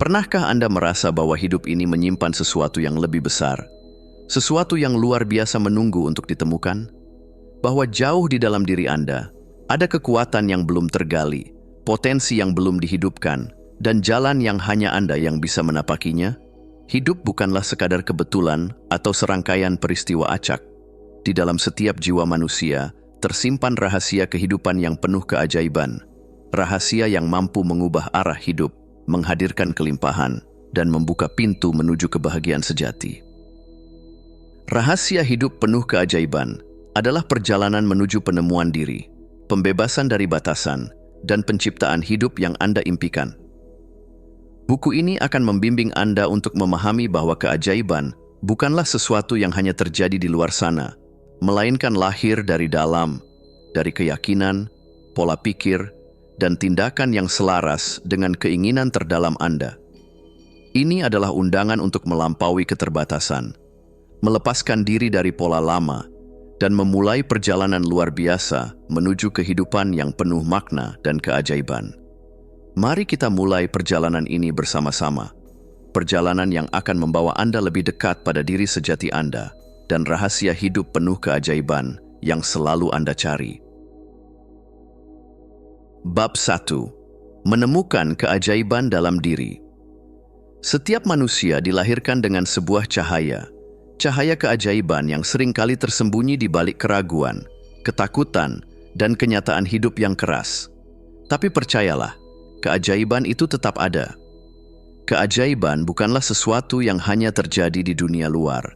Pernahkah Anda merasa bahwa hidup ini menyimpan sesuatu yang lebih besar? Sesuatu yang luar biasa menunggu untuk ditemukan? Bahwa jauh di dalam diri Anda, ada kekuatan yang belum tergali, potensi yang belum dihidupkan, dan jalan yang hanya Anda yang bisa menapakinya? Hidup bukanlah sekadar kebetulan atau serangkaian peristiwa acak. Di dalam setiap jiwa manusia, tersimpan rahasia kehidupan yang penuh keajaiban. Rahasia yang mampu mengubah arah hidup, menghadirkan kelimpahan, dan membuka pintu menuju kebahagiaan sejati. Rahasia hidup penuh keajaiban adalah perjalanan menuju penemuan diri, pembebasan dari batasan, dan penciptaan hidup yang Anda impikan. Buku ini akan membimbing Anda untuk memahami bahwa keajaiban bukanlah sesuatu yang hanya terjadi di luar sana, melainkan lahir dari dalam, dari keyakinan, pola pikir, dan tindakan yang selaras dengan keinginan terdalam Anda. Ini adalah undangan untuk melampaui keterbatasan, melepaskan diri dari pola lama, dan memulai perjalanan luar biasa menuju kehidupan yang penuh makna dan keajaiban. Mari kita mulai perjalanan ini bersama-sama. Perjalanan yang akan membawa Anda lebih dekat pada diri sejati Anda dan rahasia hidup penuh keajaiban yang selalu Anda cari. Bab 1. Menemukan keajaiban dalam diri. Setiap manusia dilahirkan dengan sebuah cahaya keajaiban yang seringkali tersembunyi di balik keraguan, ketakutan, dan kenyataan hidup yang keras. Tapi percayalah, keajaiban itu tetap ada. Keajaiban bukanlah sesuatu yang hanya terjadi di dunia luar.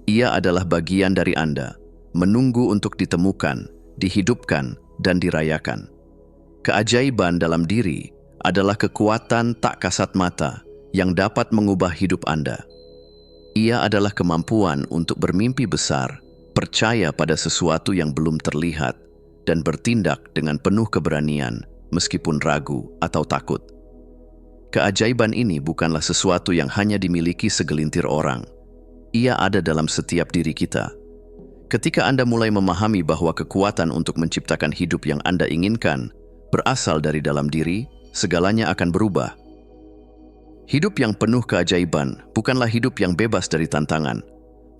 Ia adalah bagian dari Anda, menunggu untuk ditemukan, dihidupkan, dan dirayakan. Keajaiban dalam diri adalah kekuatan tak kasat mata yang dapat mengubah hidup Anda. Ia adalah kemampuan untuk bermimpi besar, percaya pada sesuatu yang belum terlihat, dan bertindak dengan penuh keberanian, meskipun ragu atau takut. Keajaiban ini bukanlah sesuatu yang hanya dimiliki segelintir orang. Ia ada dalam setiap diri kita. Ketika Anda mulai memahami bahwa kekuatan untuk menciptakan hidup yang Anda inginkan berasal dari dalam diri, segalanya akan berubah. Hidup yang penuh keajaiban bukanlah hidup yang bebas dari tantangan,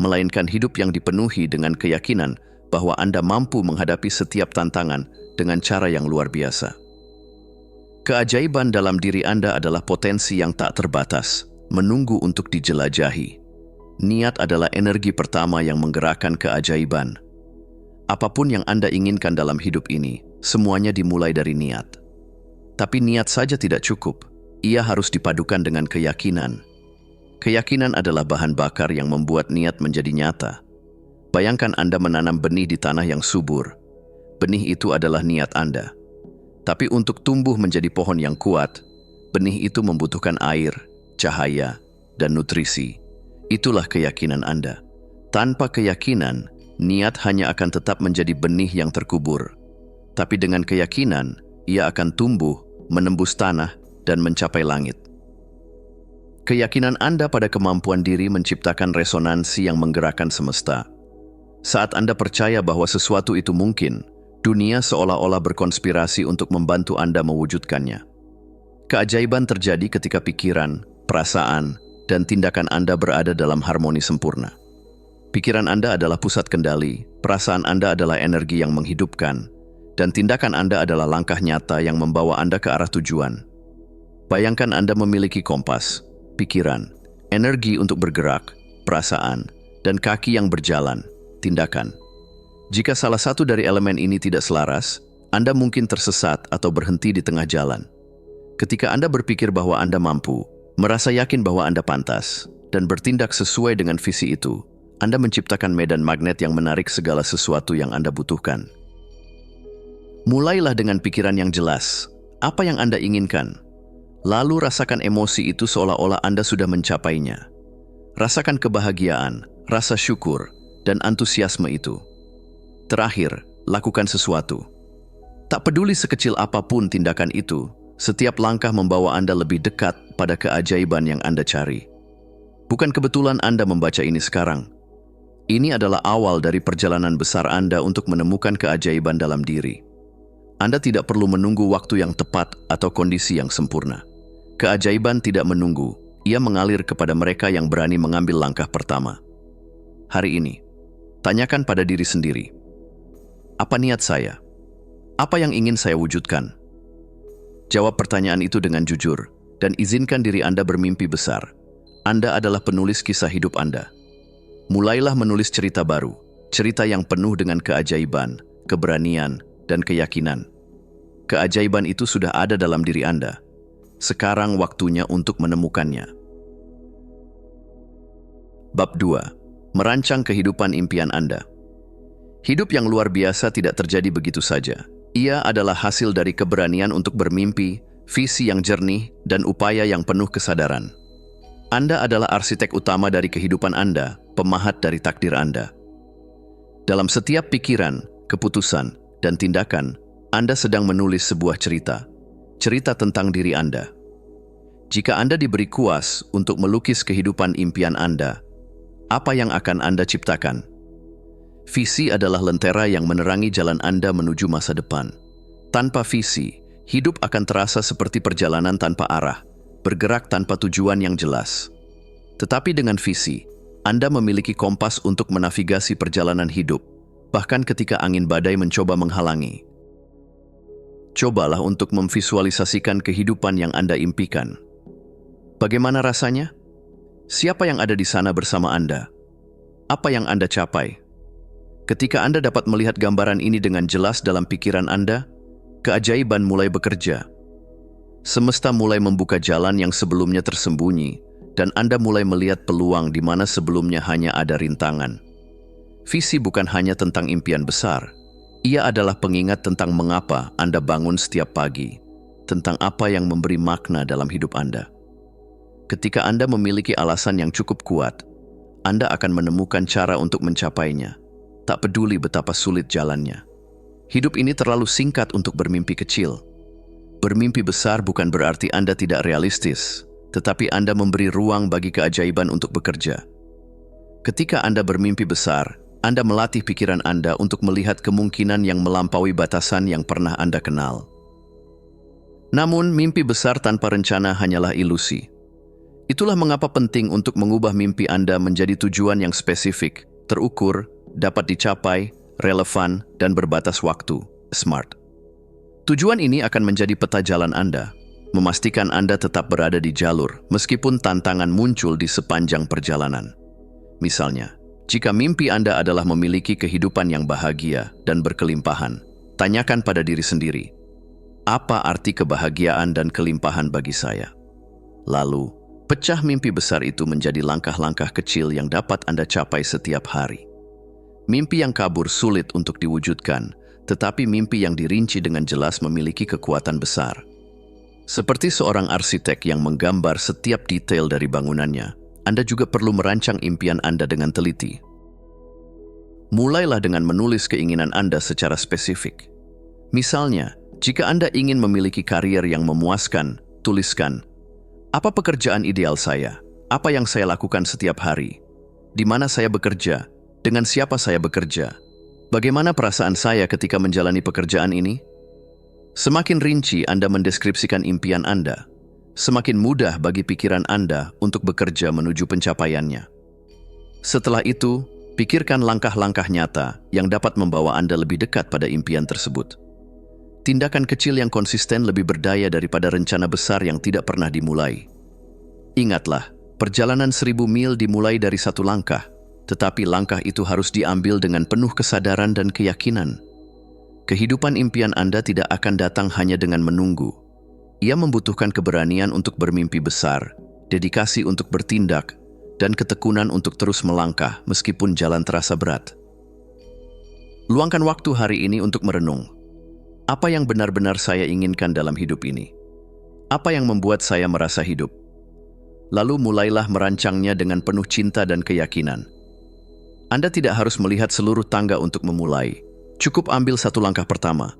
melainkan hidup yang dipenuhi dengan keyakinan bahwa Anda mampu menghadapi setiap tantangan dengan cara yang luar biasa. Keajaiban dalam diri Anda adalah potensi yang tak terbatas, menunggu untuk dijelajahi. Niat adalah energi pertama yang menggerakkan keajaiban. Apapun yang Anda inginkan dalam hidup ini, semuanya dimulai dari niat. Tapi niat saja tidak cukup, ia harus dipadukan dengan keyakinan. Keyakinan adalah bahan bakar yang membuat niat menjadi nyata. Bayangkan Anda menanam benih di tanah yang subur. Benih itu adalah niat Anda. Tapi untuk tumbuh menjadi pohon yang kuat, benih itu membutuhkan air, cahaya, dan nutrisi. Itulah keyakinan Anda. Tanpa keyakinan, niat hanya akan tetap menjadi benih yang terkubur. Tapi dengan keyakinan, ia akan tumbuh, menembus tanah, dan mencapai langit. Keyakinan Anda pada kemampuan diri menciptakan resonansi yang menggerakkan semesta. Saat Anda percaya bahwa sesuatu itu mungkin, dunia seolah-olah berkonspirasi untuk membantu Anda mewujudkannya. Keajaiban terjadi ketika pikiran, perasaan, dan tindakan Anda berada dalam harmoni sempurna. Pikiran Anda adalah pusat kendali, perasaan Anda adalah energi yang menghidupkan, dan tindakan Anda adalah langkah nyata yang membawa Anda ke arah tujuan. Bayangkan Anda memiliki kompas, pikiran, energi untuk bergerak, perasaan, dan kaki yang berjalan, tindakan. Jika salah satu dari elemen ini tidak selaras, Anda mungkin tersesat atau berhenti di tengah jalan. Ketika Anda berpikir bahwa Anda mampu, merasa yakin bahwa Anda pantas, dan bertindak sesuai dengan visi itu, Anda menciptakan medan magnet yang menarik segala sesuatu yang Anda butuhkan. Mulailah dengan pikiran yang jelas, apa yang Anda inginkan. Lalu rasakan emosi itu seolah-olah Anda sudah mencapainya. Rasakan kebahagiaan, rasa syukur, dan antusiasme itu. Terakhir, lakukan sesuatu. Tak peduli sekecil apapun tindakan itu, setiap langkah membawa Anda lebih dekat pada keajaiban yang Anda cari. Bukan kebetulan Anda membaca ini sekarang. Ini adalah awal dari perjalanan besar Anda untuk menemukan keajaiban dalam diri. Anda tidak perlu menunggu waktu yang tepat atau kondisi yang sempurna. Keajaiban tidak menunggu, ia mengalir kepada mereka yang berani mengambil langkah pertama. Hari ini, tanyakan pada diri sendiri, apa niat saya? Apa yang ingin saya wujudkan? Jawab pertanyaan itu dengan jujur, dan izinkan diri Anda bermimpi besar. Anda adalah penulis kisah hidup Anda. Mulailah menulis cerita baru, cerita yang penuh dengan keajaiban, keberanian, dan keyakinan. Keajaiban itu sudah ada dalam diri Anda. Sekarang waktunya untuk menemukannya. Bab 2. Merancang kehidupan impian Anda. Hidup yang luar biasa tidak terjadi begitu saja. Ia adalah hasil dari keberanian untuk bermimpi, visi yang jernih, dan upaya yang penuh kesadaran. Anda adalah arsitek utama dari kehidupan Anda, pemahat dari takdir Anda. Dalam setiap pikiran, keputusan, dan tindakan, Anda sedang menulis sebuah cerita tentang diri Anda. Jika Anda diberi kuas untuk melukis kehidupan impian Anda, apa yang akan Anda ciptakan? Visi adalah lentera yang menerangi jalan Anda menuju masa depan. Tanpa visi, hidup akan terasa seperti perjalanan tanpa arah, bergerak tanpa tujuan yang jelas. Tetapi dengan visi, Anda memiliki kompas untuk menavigasi perjalanan hidup, bahkan ketika angin badai mencoba menghalangi. Cobalah untuk memvisualisasikan kehidupan yang Anda impikan. Bagaimana rasanya? Siapa yang ada di sana bersama Anda? Apa yang Anda capai? Ketika Anda dapat melihat gambaran ini dengan jelas dalam pikiran Anda, keajaiban mulai bekerja. Semesta mulai membuka jalan yang sebelumnya tersembunyi, dan Anda mulai melihat peluang di mana sebelumnya hanya ada rintangan. Visi bukan hanya tentang impian besar. Ia adalah pengingat tentang mengapa Anda bangun setiap pagi, tentang apa yang memberi makna dalam hidup Anda. Ketika Anda memiliki alasan yang cukup kuat, Anda akan menemukan cara untuk mencapainya, tak peduli betapa sulit jalannya. Hidup ini terlalu singkat untuk bermimpi kecil. Bermimpi besar bukan berarti Anda tidak realistis, tetapi Anda memberi ruang bagi keajaiban untuk bekerja. Ketika Anda bermimpi besar, Anda melatih pikiran Anda untuk melihat kemungkinan yang melampaui batasan yang pernah Anda kenal. Namun, mimpi besar tanpa rencana hanyalah ilusi. Itulah mengapa penting untuk mengubah mimpi Anda menjadi tujuan yang spesifik, terukur, dapat dicapai, relevan, dan berbatas waktu, SMART. Tujuan ini akan menjadi peta jalan Anda, memastikan Anda tetap berada di jalur meskipun tantangan muncul di sepanjang perjalanan. Misalnya, jika mimpi Anda adalah memiliki kehidupan yang bahagia dan berkelimpahan, tanyakan pada diri sendiri, apa arti kebahagiaan dan kelimpahan bagi saya? Lalu, pecah mimpi besar itu menjadi langkah-langkah kecil yang dapat Anda capai setiap hari. Mimpi yang kabur sulit untuk diwujudkan, tetapi mimpi yang dirinci dengan jelas memiliki kekuatan besar. Seperti seorang arsitek yang menggambar setiap detail dari bangunannya, Anda juga perlu merancang impian Anda dengan teliti. Mulailah dengan menulis keinginan Anda secara spesifik. Misalnya, jika Anda ingin memiliki karier yang memuaskan, tuliskan, apa pekerjaan ideal saya? Apa yang saya lakukan setiap hari? Di mana saya bekerja? Dengan siapa saya bekerja? Bagaimana perasaan saya ketika menjalani pekerjaan ini? Semakin rinci Anda mendeskripsikan impian Anda, semakin mudah bagi pikiran Anda untuk bekerja menuju pencapaiannya. Setelah itu, pikirkan langkah-langkah nyata yang dapat membawa Anda lebih dekat pada impian tersebut. Tindakan kecil yang konsisten lebih berdaya daripada rencana besar yang tidak pernah dimulai. Ingatlah, perjalanan 1000 mil dimulai dari satu langkah, tetapi langkah itu harus diambil dengan penuh kesadaran dan keyakinan. Kehidupan impian Anda tidak akan datang hanya dengan menunggu. Ia membutuhkan keberanian untuk bermimpi besar, dedikasi untuk bertindak, dan ketekunan untuk terus melangkah meskipun jalan terasa berat. Luangkan waktu hari ini untuk merenung. Apa yang benar-benar saya inginkan dalam hidup ini? Apa yang membuat saya merasa hidup? Lalu mulailah merancangnya dengan penuh cinta dan keyakinan. Anda tidak harus melihat seluruh tangga untuk memulai. Cukup ambil satu langkah pertama.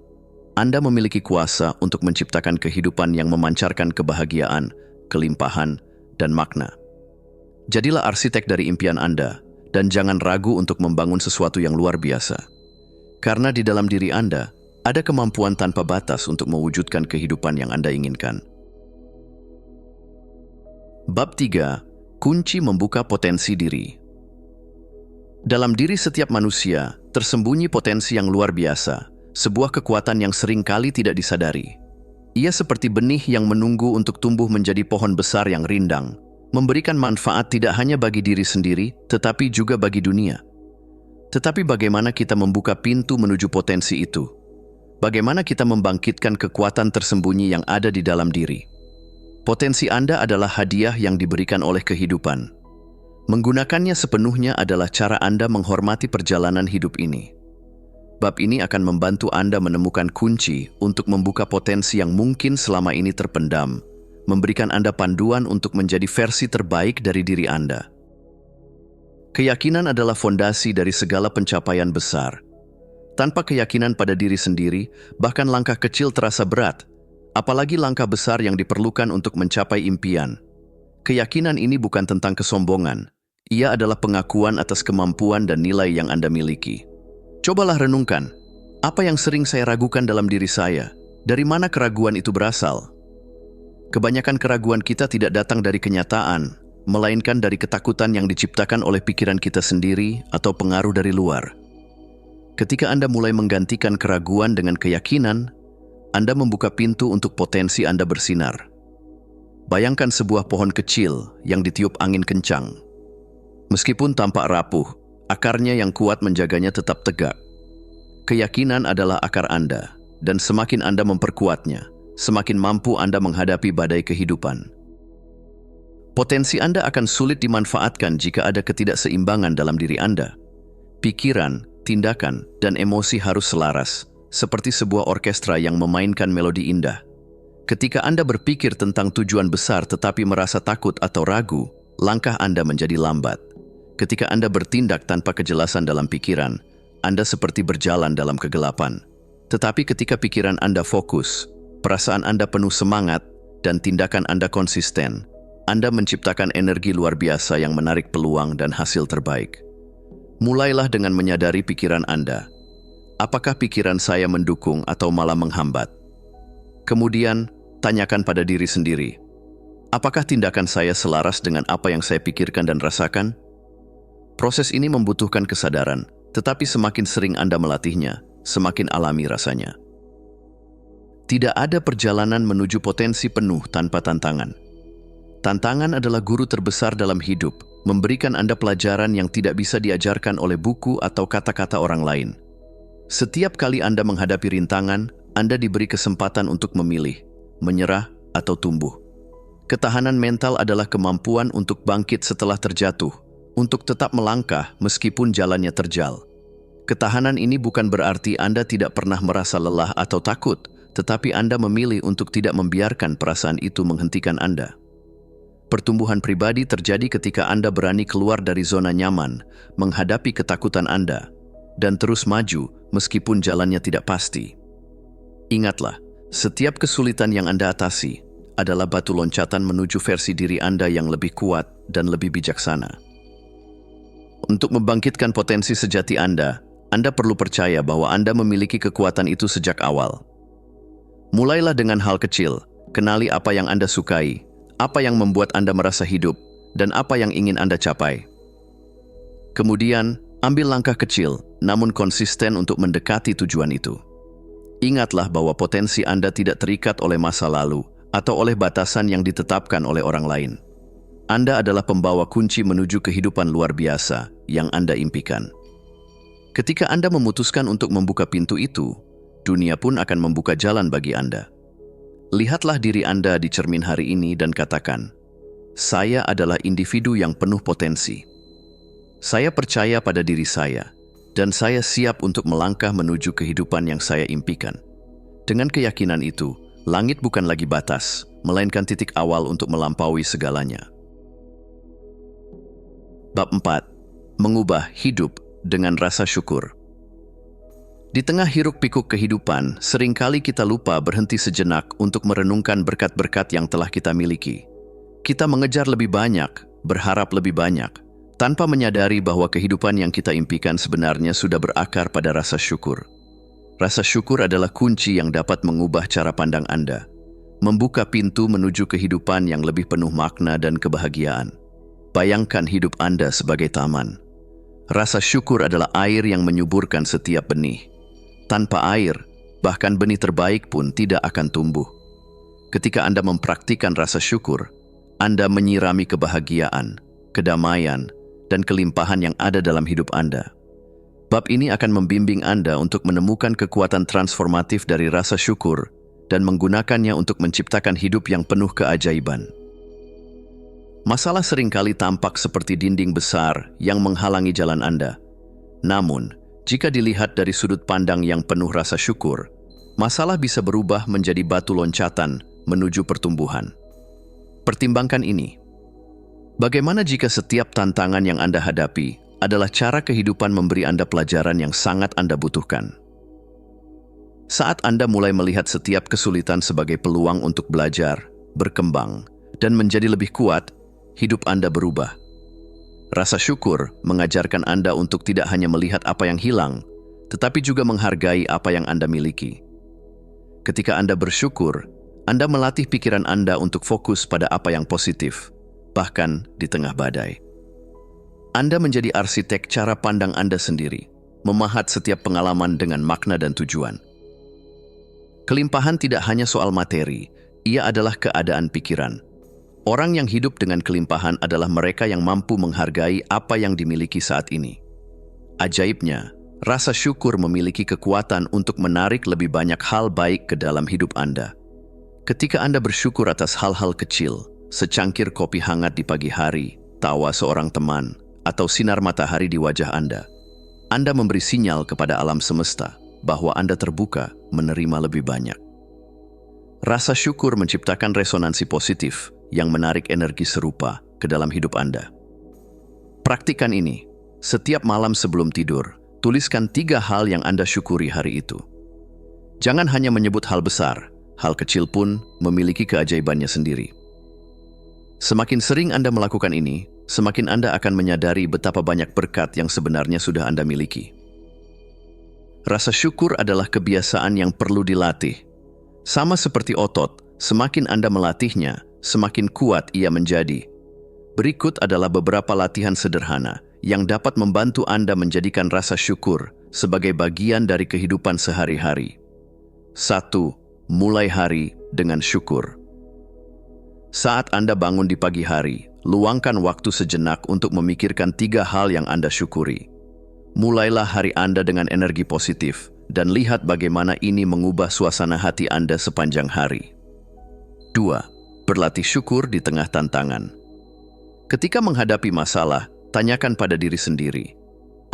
Anda memiliki kuasa untuk menciptakan kehidupan yang memancarkan kebahagiaan, kelimpahan, dan makna. Jadilah arsitek dari impian Anda, dan jangan ragu untuk membangun sesuatu yang luar biasa. Karena di dalam diri Anda, ada kemampuan tanpa batas untuk mewujudkan kehidupan yang Anda inginkan. Bab 3. Kunci membuka potensi diri. Dalam diri setiap manusia, tersembunyi potensi yang luar biasa, sebuah kekuatan yang sering kali tidak disadari. Ia seperti benih yang menunggu untuk tumbuh menjadi pohon besar yang rindang, memberikan manfaat tidak hanya bagi diri sendiri, tetapi juga bagi dunia. Tetapi bagaimana kita membuka pintu menuju potensi itu? Bagaimana kita membangkitkan kekuatan tersembunyi yang ada di dalam diri? Potensi Anda adalah hadiah yang diberikan oleh kehidupan. Menggunakannya sepenuhnya adalah cara Anda menghormati perjalanan hidup ini. Bab ini akan membantu Anda menemukan kunci untuk membuka potensi yang mungkin selama ini terpendam, memberikan Anda panduan untuk menjadi versi terbaik dari diri Anda. Keyakinan adalah fondasi dari segala pencapaian besar. Tanpa keyakinan pada diri sendiri, bahkan langkah kecil terasa berat, apalagi langkah besar yang diperlukan untuk mencapai impian. Keyakinan ini bukan tentang kesombongan. Ia adalah pengakuan atas kemampuan dan nilai yang Anda miliki. Cobalah renungkan, apa yang sering saya ragukan dalam diri saya? Dari mana keraguan itu berasal? Kebanyakan keraguan kita tidak datang dari kenyataan, melainkan dari ketakutan yang diciptakan oleh pikiran kita sendiri atau pengaruh dari luar. Ketika Anda mulai menggantikan keraguan dengan keyakinan, Anda membuka pintu untuk potensi Anda bersinar. Bayangkan sebuah pohon kecil yang ditiup angin kencang. Meskipun tampak rapuh, akarnya yang kuat menjaganya tetap tegak. Keyakinan adalah akar Anda, dan semakin Anda memperkuatnya, semakin mampu Anda menghadapi badai kehidupan. Potensi Anda akan sulit dimanfaatkan jika ada ketidakseimbangan dalam diri Anda. Pikiran, tindakan, dan emosi harus selaras, seperti sebuah orkestra yang memainkan melodi indah. Ketika Anda berpikir tentang tujuan besar tetapi merasa takut atau ragu, langkah Anda menjadi lambat. Ketika Anda bertindak tanpa kejelasan dalam pikiran, Anda seperti berjalan dalam kegelapan. Tetapi ketika pikiran Anda fokus, perasaan Anda penuh semangat, dan tindakan Anda konsisten, Anda menciptakan energi luar biasa yang menarik peluang dan hasil terbaik. Mulailah dengan menyadari pikiran Anda. Apakah pikiran saya mendukung atau malah menghambat? Kemudian, tanyakan pada diri sendiri, apakah tindakan saya selaras dengan apa yang saya pikirkan dan rasakan? Proses ini membutuhkan kesadaran, tetapi semakin sering Anda melatihnya, semakin alami rasanya. Tidak ada perjalanan menuju potensi penuh tanpa tantangan. Tantangan adalah guru terbesar dalam hidup, memberikan Anda pelajaran yang tidak bisa diajarkan oleh buku atau kata-kata orang lain. Setiap kali Anda menghadapi rintangan, Anda diberi kesempatan untuk memilih, menyerah, atau tumbuh. Ketahanan mental adalah kemampuan untuk bangkit setelah terjatuh, untuk tetap melangkah meskipun jalannya terjal. Ketahanan ini bukan berarti Anda tidak pernah merasa lelah atau takut, tetapi Anda memilih untuk tidak membiarkan perasaan itu menghentikan Anda. Pertumbuhan pribadi terjadi ketika Anda berani keluar dari zona nyaman, menghadapi ketakutan Anda, dan terus maju meskipun jalannya tidak pasti. Ingatlah, setiap kesulitan yang Anda atasi adalah batu loncatan menuju versi diri Anda yang lebih kuat dan lebih bijaksana. Untuk membangkitkan potensi sejati Anda perlu percaya bahwa Anda memiliki kekuatan itu sejak awal. Mulailah dengan hal kecil, kenali apa yang Anda sukai, apa yang membuat Anda merasa hidup, dan apa yang ingin Anda capai. Kemudian, ambil langkah kecil, namun konsisten untuk mendekati tujuan itu. Ingatlah bahwa potensi Anda tidak terikat oleh masa lalu atau oleh batasan yang ditetapkan oleh orang lain. Anda adalah pembawa kunci menuju kehidupan luar biasa yang Anda impikan. Ketika Anda memutuskan untuk membuka pintu itu, dunia pun akan membuka jalan bagi Anda. Lihatlah diri Anda di cermin hari ini dan katakan, "Saya adalah individu yang penuh potensi. Saya percaya pada diri saya, dan saya siap untuk melangkah menuju kehidupan yang saya impikan." Dengan keyakinan itu, langit bukan lagi batas, melainkan titik awal untuk melampaui segalanya. Bab 4. Mengubah hidup dengan rasa syukur. Di tengah hiruk-pikuk kehidupan, seringkali kita lupa berhenti sejenak untuk merenungkan berkat-berkat yang telah kita miliki. Kita mengejar lebih banyak, berharap lebih banyak, tanpa menyadari bahwa kehidupan yang kita impikan sebenarnya sudah berakar pada rasa syukur. Rasa syukur adalah kunci yang dapat mengubah cara pandang Anda. membuka pintu menuju kehidupan yang lebih penuh makna dan kebahagiaan. Bayangkan hidup Anda sebagai taman. Rasa syukur adalah air yang menyuburkan setiap benih. Tanpa air, bahkan benih terbaik pun tidak akan tumbuh. Ketika Anda mempraktikkan rasa syukur, Anda menyirami kebahagiaan, kedamaian, dan kelimpahan yang ada dalam hidup Anda. Bab ini akan membimbing Anda untuk menemukan kekuatan transformatif dari rasa syukur dan menggunakannya untuk menciptakan hidup yang penuh keajaiban. Masalah seringkali tampak seperti dinding besar yang menghalangi jalan Anda. Namun, jika dilihat dari sudut pandang yang penuh rasa syukur, masalah bisa berubah menjadi batu loncatan menuju pertumbuhan. Pertimbangkan ini. Bagaimana jika setiap tantangan yang Anda hadapi adalah cara kehidupan memberi Anda pelajaran yang sangat Anda butuhkan? Saat Anda mulai melihat setiap kesulitan sebagai peluang untuk belajar, berkembang, dan menjadi lebih kuat, hidup Anda berubah. Rasa syukur mengajarkan Anda untuk tidak hanya melihat apa yang hilang, tetapi juga menghargai apa yang Anda miliki. Ketika Anda bersyukur, Anda melatih pikiran Anda untuk fokus pada apa yang positif, bahkan di tengah badai. Anda menjadi arsitek cara pandang Anda sendiri, memahat setiap pengalaman dengan makna dan tujuan. Kelimpahan tidak hanya soal materi, ia adalah keadaan pikiran. Orang yang hidup dengan kelimpahan adalah mereka yang mampu menghargai apa yang dimiliki saat ini. Ajaibnya, rasa syukur memiliki kekuatan untuk menarik lebih banyak hal baik ke dalam hidup Anda. Ketika Anda bersyukur atas hal-hal kecil, secangkir kopi hangat di pagi hari, tawa seorang teman, atau sinar matahari di wajah Anda memberi sinyal kepada alam semesta bahwa Anda terbuka menerima lebih banyak. Rasa syukur menciptakan resonansi positif yang menarik energi serupa ke dalam hidup Anda. Praktikan ini. Setiap malam sebelum tidur, tuliskan 3 hal yang Anda syukuri hari itu. Jangan hanya menyebut hal besar, hal kecil pun memiliki keajaibannya sendiri. Semakin sering Anda melakukan ini, semakin Anda akan menyadari betapa banyak berkat yang sebenarnya sudah Anda miliki. Rasa syukur adalah kebiasaan yang perlu dilatih. Sama seperti otot, semakin Anda melatihnya, semakin kuat ia menjadi. Berikut adalah beberapa latihan sederhana yang dapat membantu Anda menjadikan rasa syukur sebagai bagian dari kehidupan sehari-hari. 1. Mulai hari dengan syukur. Saat Anda bangun di pagi hari, luangkan waktu sejenak untuk memikirkan 3 hal yang Anda syukuri. Mulailah hari Anda dengan energi positif dan lihat bagaimana ini mengubah suasana hati Anda sepanjang hari. 2. Berlatih syukur di tengah tantangan. Ketika menghadapi masalah, tanyakan pada diri sendiri,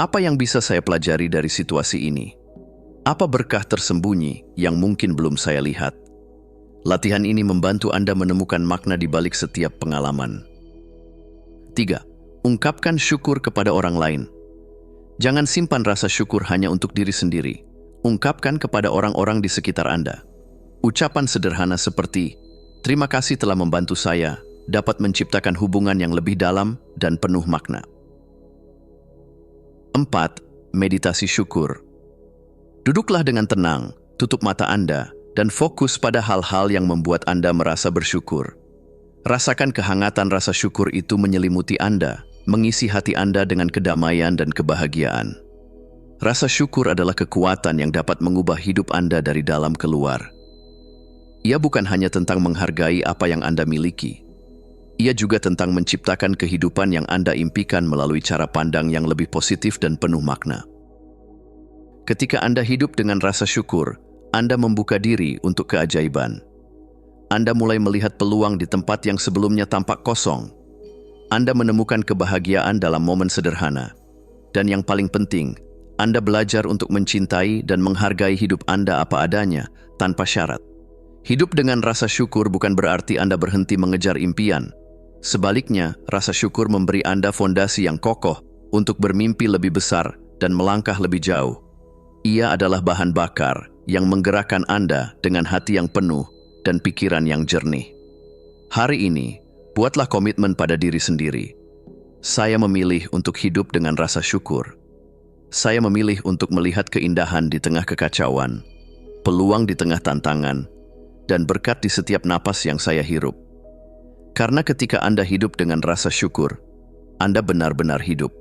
apa yang bisa saya pelajari dari situasi ini? Apa berkah tersembunyi yang mungkin belum saya lihat? Latihan ini membantu Anda menemukan makna di balik setiap pengalaman. 3. Ungkapkan syukur kepada orang lain. Jangan simpan rasa syukur hanya untuk diri sendiri. Ungkapkan kepada orang-orang di sekitar Anda. Ucapan sederhana seperti, "Terima kasih telah membantu saya," dapat menciptakan hubungan yang lebih dalam dan penuh makna. 4. Meditasi syukur. Duduklah dengan tenang, tutup mata Anda, dan fokus pada hal-hal yang membuat Anda merasa bersyukur. Rasakan kehangatan rasa syukur itu menyelimuti Anda, mengisi hati Anda dengan kedamaian dan kebahagiaan. Rasa syukur adalah kekuatan yang dapat mengubah hidup Anda dari dalam keluar. Ia bukan hanya tentang menghargai apa yang Anda miliki. Ia juga tentang menciptakan kehidupan yang Anda impikan melalui cara pandang yang lebih positif dan penuh makna. Ketika Anda hidup dengan rasa syukur, Anda membuka diri untuk keajaiban. Anda mulai melihat peluang di tempat yang sebelumnya tampak kosong. Anda menemukan kebahagiaan dalam momen sederhana. Dan yang paling penting, Anda belajar untuk mencintai dan menghargai hidup Anda apa adanya, tanpa syarat. Hidup dengan rasa syukur bukan berarti Anda berhenti mengejar impian. Sebaliknya, rasa syukur memberi Anda fondasi yang kokoh untuk bermimpi lebih besar dan melangkah lebih jauh. Ia adalah bahan bakar yang menggerakkan Anda dengan hati yang penuh dan pikiran yang jernih. Hari ini, buatlah komitmen pada diri sendiri. Saya memilih untuk hidup dengan rasa syukur. Saya memilih untuk melihat keindahan di tengah kekacauan, peluang di tengah tantangan, dan berkat di setiap napas yang saya hirup. Karena ketika Anda hidup dengan rasa syukur, Anda benar-benar hidup.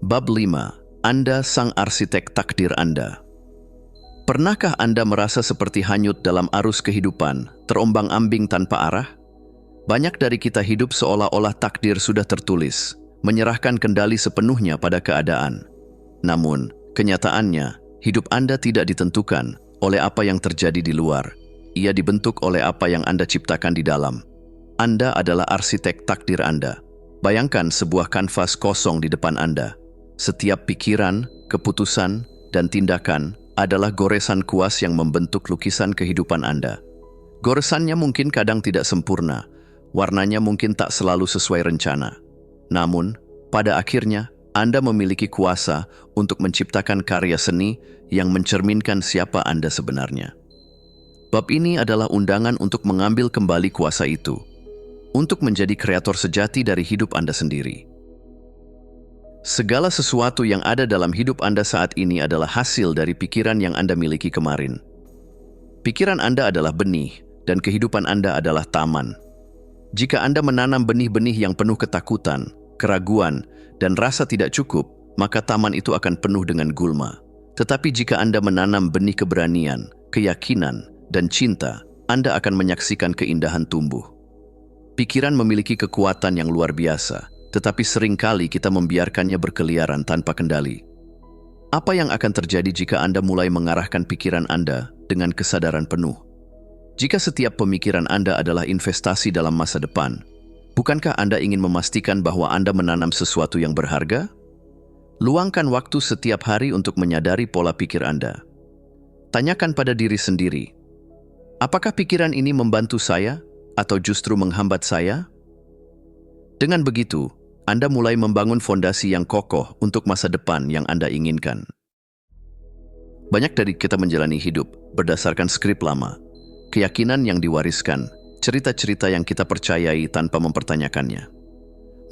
Bab 5. Anda sang arsitek takdir Anda. Pernahkah Anda merasa seperti hanyut dalam arus kehidupan, terombang-ambing tanpa arah? Banyak dari kita hidup seolah-olah takdir sudah tertulis, menyerahkan kendali sepenuhnya pada keadaan. Namun, kenyataannya, hidup Anda tidak ditentukan oleh apa yang terjadi di luar. Ia dibentuk oleh apa yang Anda ciptakan di dalam. Anda adalah arsitek takdir Anda. Bayangkan sebuah kanvas kosong di depan Anda. Setiap pikiran, keputusan, dan tindakan adalah goresan kuas yang membentuk lukisan kehidupan Anda. Goresannya mungkin kadang tidak sempurna, warnanya mungkin tak selalu sesuai rencana. Namun, pada akhirnya, Anda memiliki kuasa untuk menciptakan karya seni yang mencerminkan siapa Anda sebenarnya. Bab ini adalah undangan untuk mengambil kembali kuasa itu, untuk menjadi kreator sejati dari hidup Anda sendiri. Segala sesuatu yang ada dalam hidup Anda saat ini adalah hasil dari pikiran yang Anda miliki kemarin. Pikiran Anda adalah benih, dan kehidupan Anda adalah taman. Jika Anda menanam benih-benih yang penuh ketakutan, keraguan, dan rasa tidak cukup, maka taman itu akan penuh dengan gulma. Tetapi jika Anda menanam benih keberanian, keyakinan, dan cinta, Anda akan menyaksikan keindahan tumbuh. Pikiran memiliki kekuatan yang luar biasa, tetapi seringkali kita membiarkannya berkeliaran tanpa kendali. Apa yang akan terjadi jika Anda mulai mengarahkan pikiran Anda dengan kesadaran penuh? Jika setiap pemikiran Anda adalah investasi dalam masa depan, bukankah Anda ingin memastikan bahwa Anda menanam sesuatu yang berharga? Luangkan waktu setiap hari untuk menyadari pola pikir Anda. Tanyakan pada diri sendiri, apakah pikiran ini membantu saya atau justru menghambat saya? Dengan begitu, Anda mulai membangun fondasi yang kokoh untuk masa depan yang Anda inginkan. Banyak dari kita menjalani hidup berdasarkan skrip lama, keyakinan yang diwariskan, cerita-cerita yang kita percayai tanpa mempertanyakannya.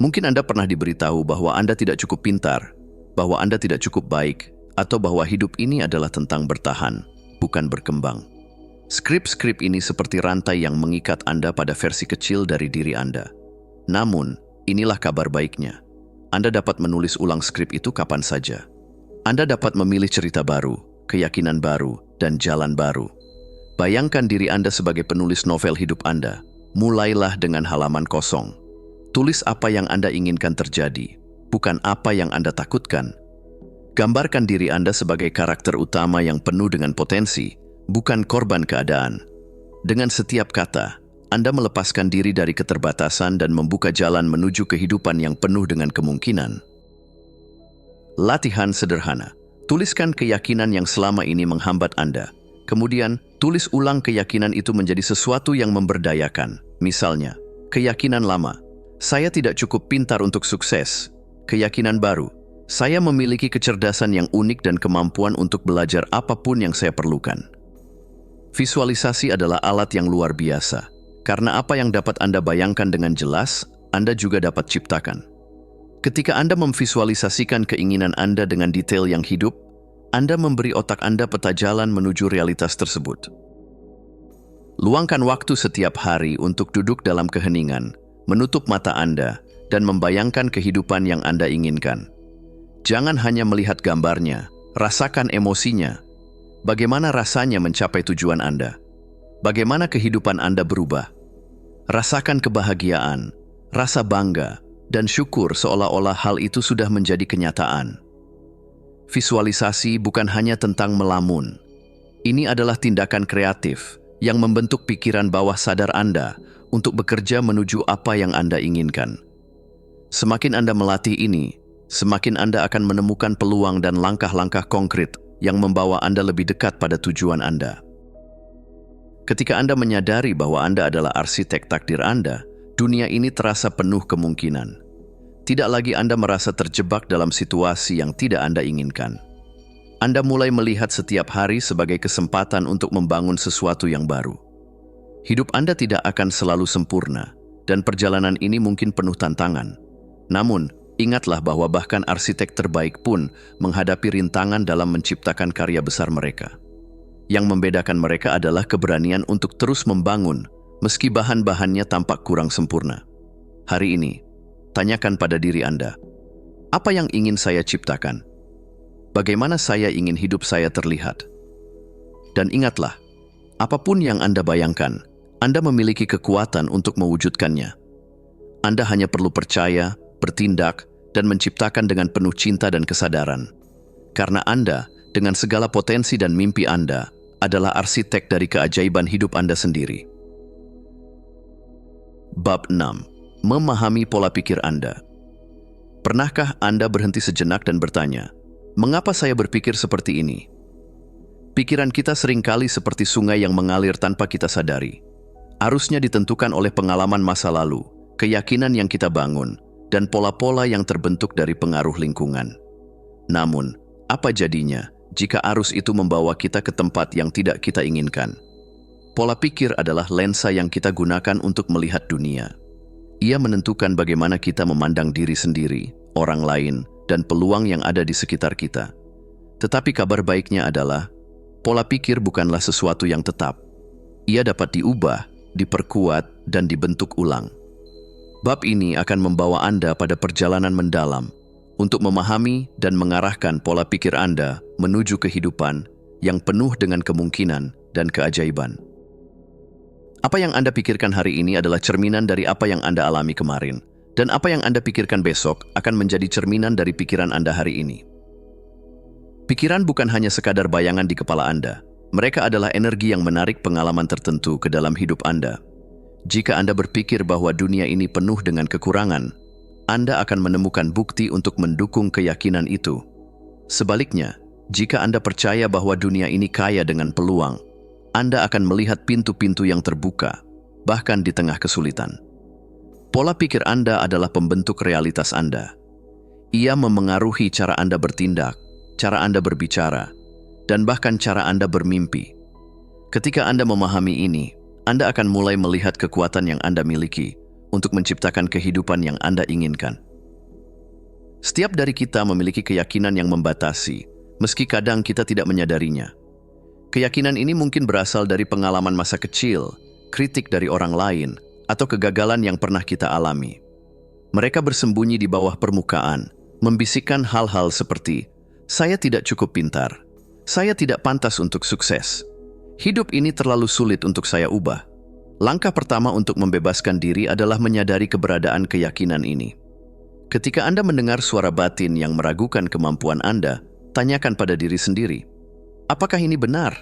Mungkin Anda pernah diberitahu bahwa Anda tidak cukup pintar, bahwa Anda tidak cukup baik, atau bahwa hidup ini adalah tentang bertahan, bukan berkembang. Skrip-skrip ini seperti rantai yang mengikat Anda pada versi kecil dari diri Anda. Namun, inilah kabar baiknya. Anda dapat menulis ulang skrip itu kapan saja. Anda dapat memilih cerita baru, keyakinan baru, dan jalan baru. Bayangkan diri Anda sebagai penulis novel hidup Anda. Mulailah dengan halaman kosong. Tulis apa yang Anda inginkan terjadi, bukan apa yang Anda takutkan. Gambarkan diri Anda sebagai karakter utama yang penuh dengan potensi, bukan korban keadaan. Dengan setiap kata, Anda melepaskan diri dari keterbatasan dan membuka jalan menuju kehidupan yang penuh dengan kemungkinan. Latihan sederhana. Tuliskan keyakinan yang selama ini menghambat Anda. Kemudian, tulis ulang keyakinan itu menjadi sesuatu yang memberdayakan. Misalnya, keyakinan lama, saya tidak cukup pintar untuk sukses. Keyakinan baru, saya memiliki kecerdasan yang unik dan kemampuan untuk belajar apapun yang saya perlukan. Visualisasi adalah alat yang luar biasa, karena apa yang dapat Anda bayangkan dengan jelas, Anda juga dapat ciptakan. Ketika Anda memvisualisasikan keinginan Anda dengan detail yang hidup, Anda memberi otak Anda peta jalan menuju realitas tersebut. Luangkan waktu setiap hari untuk duduk dalam keheningan, menutup mata Anda, dan membayangkan kehidupan yang Anda inginkan. Jangan hanya melihat gambarnya, rasakan emosinya. Bagaimana rasanya mencapai tujuan Anda? Bagaimana kehidupan Anda berubah? Rasakan kebahagiaan, rasa bangga, dan syukur seolah-olah hal itu sudah menjadi kenyataan. Visualisasi bukan hanya tentang melamun. Ini adalah tindakan kreatif yang membentuk pikiran bawah sadar Anda untuk bekerja menuju apa yang Anda inginkan. Semakin Anda melatih ini, semakin Anda akan menemukan peluang dan langkah-langkah konkret yang membawa Anda lebih dekat pada tujuan Anda. Ketika Anda menyadari bahwa Anda adalah arsitek takdir Anda, dunia ini terasa penuh kemungkinan. Tidak lagi Anda merasa terjebak dalam situasi yang tidak Anda inginkan. Anda mulai melihat setiap hari sebagai kesempatan untuk membangun sesuatu yang baru. Hidup Anda tidak akan selalu sempurna, dan perjalanan ini mungkin penuh tantangan. Namun, ingatlah bahwa bahkan arsitek terbaik pun menghadapi rintangan dalam menciptakan karya besar mereka. Yang membedakan mereka adalah keberanian untuk terus membangun, meski bahan-bahannya tampak kurang sempurna. Hari ini, tanyakan pada diri Anda, apa yang ingin saya ciptakan? Bagaimana saya ingin hidup saya terlihat? Dan ingatlah, apapun yang Anda bayangkan, Anda memiliki kekuatan untuk mewujudkannya. Anda hanya perlu percaya, bertindak, dan menciptakan dengan penuh cinta dan kesadaran. Karena Anda, dengan segala potensi dan mimpi Anda, adalah arsitek dari keajaiban hidup Anda sendiri. Bab 6. Memahami pola pikir Anda. Pernahkah Anda berhenti sejenak dan bertanya, mengapa saya berpikir seperti ini? Pikiran kita seringkali seperti sungai yang mengalir tanpa kita sadari. Arusnya ditentukan oleh pengalaman masa lalu, keyakinan yang kita bangun, dan pola-pola yang terbentuk dari pengaruh lingkungan. Namun, apa jadinya jika arus itu membawa kita ke tempat yang tidak kita inginkan? Pola pikir adalah lensa yang kita gunakan untuk melihat dunia. Ia menentukan bagaimana kita memandang diri sendiri, orang lain, dan peluang yang ada di sekitar kita. Tetapi kabar baiknya adalah, pola pikir bukanlah sesuatu yang tetap. Ia dapat diubah, diperkuat, dan dibentuk ulang. Bab ini akan membawa Anda pada perjalanan mendalam untuk memahami dan mengarahkan pola pikir Anda menuju kehidupan yang penuh dengan kemungkinan dan keajaiban. Apa yang Anda pikirkan hari ini adalah cerminan dari apa yang Anda alami kemarin, dan apa yang Anda pikirkan besok akan menjadi cerminan dari pikiran Anda hari ini. Pikiran bukan hanya sekadar bayangan di kepala Anda, mereka adalah energi yang menarik pengalaman tertentu ke dalam hidup Anda. Jika Anda berpikir bahwa dunia ini penuh dengan kekurangan, Anda akan menemukan bukti untuk mendukung keyakinan itu. Sebaliknya, jika Anda percaya bahwa dunia ini kaya dengan peluang, Anda akan melihat pintu-pintu yang terbuka, bahkan di tengah kesulitan. Pola pikir Anda adalah pembentuk realitas Anda. Ia memengaruhi cara Anda bertindak, cara Anda berbicara, dan bahkan cara Anda bermimpi. Ketika Anda memahami ini, Anda akan mulai melihat kekuatan yang Anda miliki untuk menciptakan kehidupan yang Anda inginkan. Setiap dari kita memiliki keyakinan yang membatasi, meski kadang kita tidak menyadarinya. Keyakinan ini mungkin berasal dari pengalaman masa kecil, kritik dari orang lain, atau kegagalan yang pernah kita alami. Mereka bersembunyi di bawah permukaan, membisikkan hal-hal seperti, "Saya tidak cukup pintar. Saya tidak pantas untuk sukses. Hidup ini terlalu sulit untuk saya ubah." Langkah pertama untuk membebaskan diri adalah menyadari keberadaan keyakinan ini. Ketika Anda mendengar suara batin yang meragukan kemampuan Anda, tanyakan pada diri sendiri, apakah ini benar?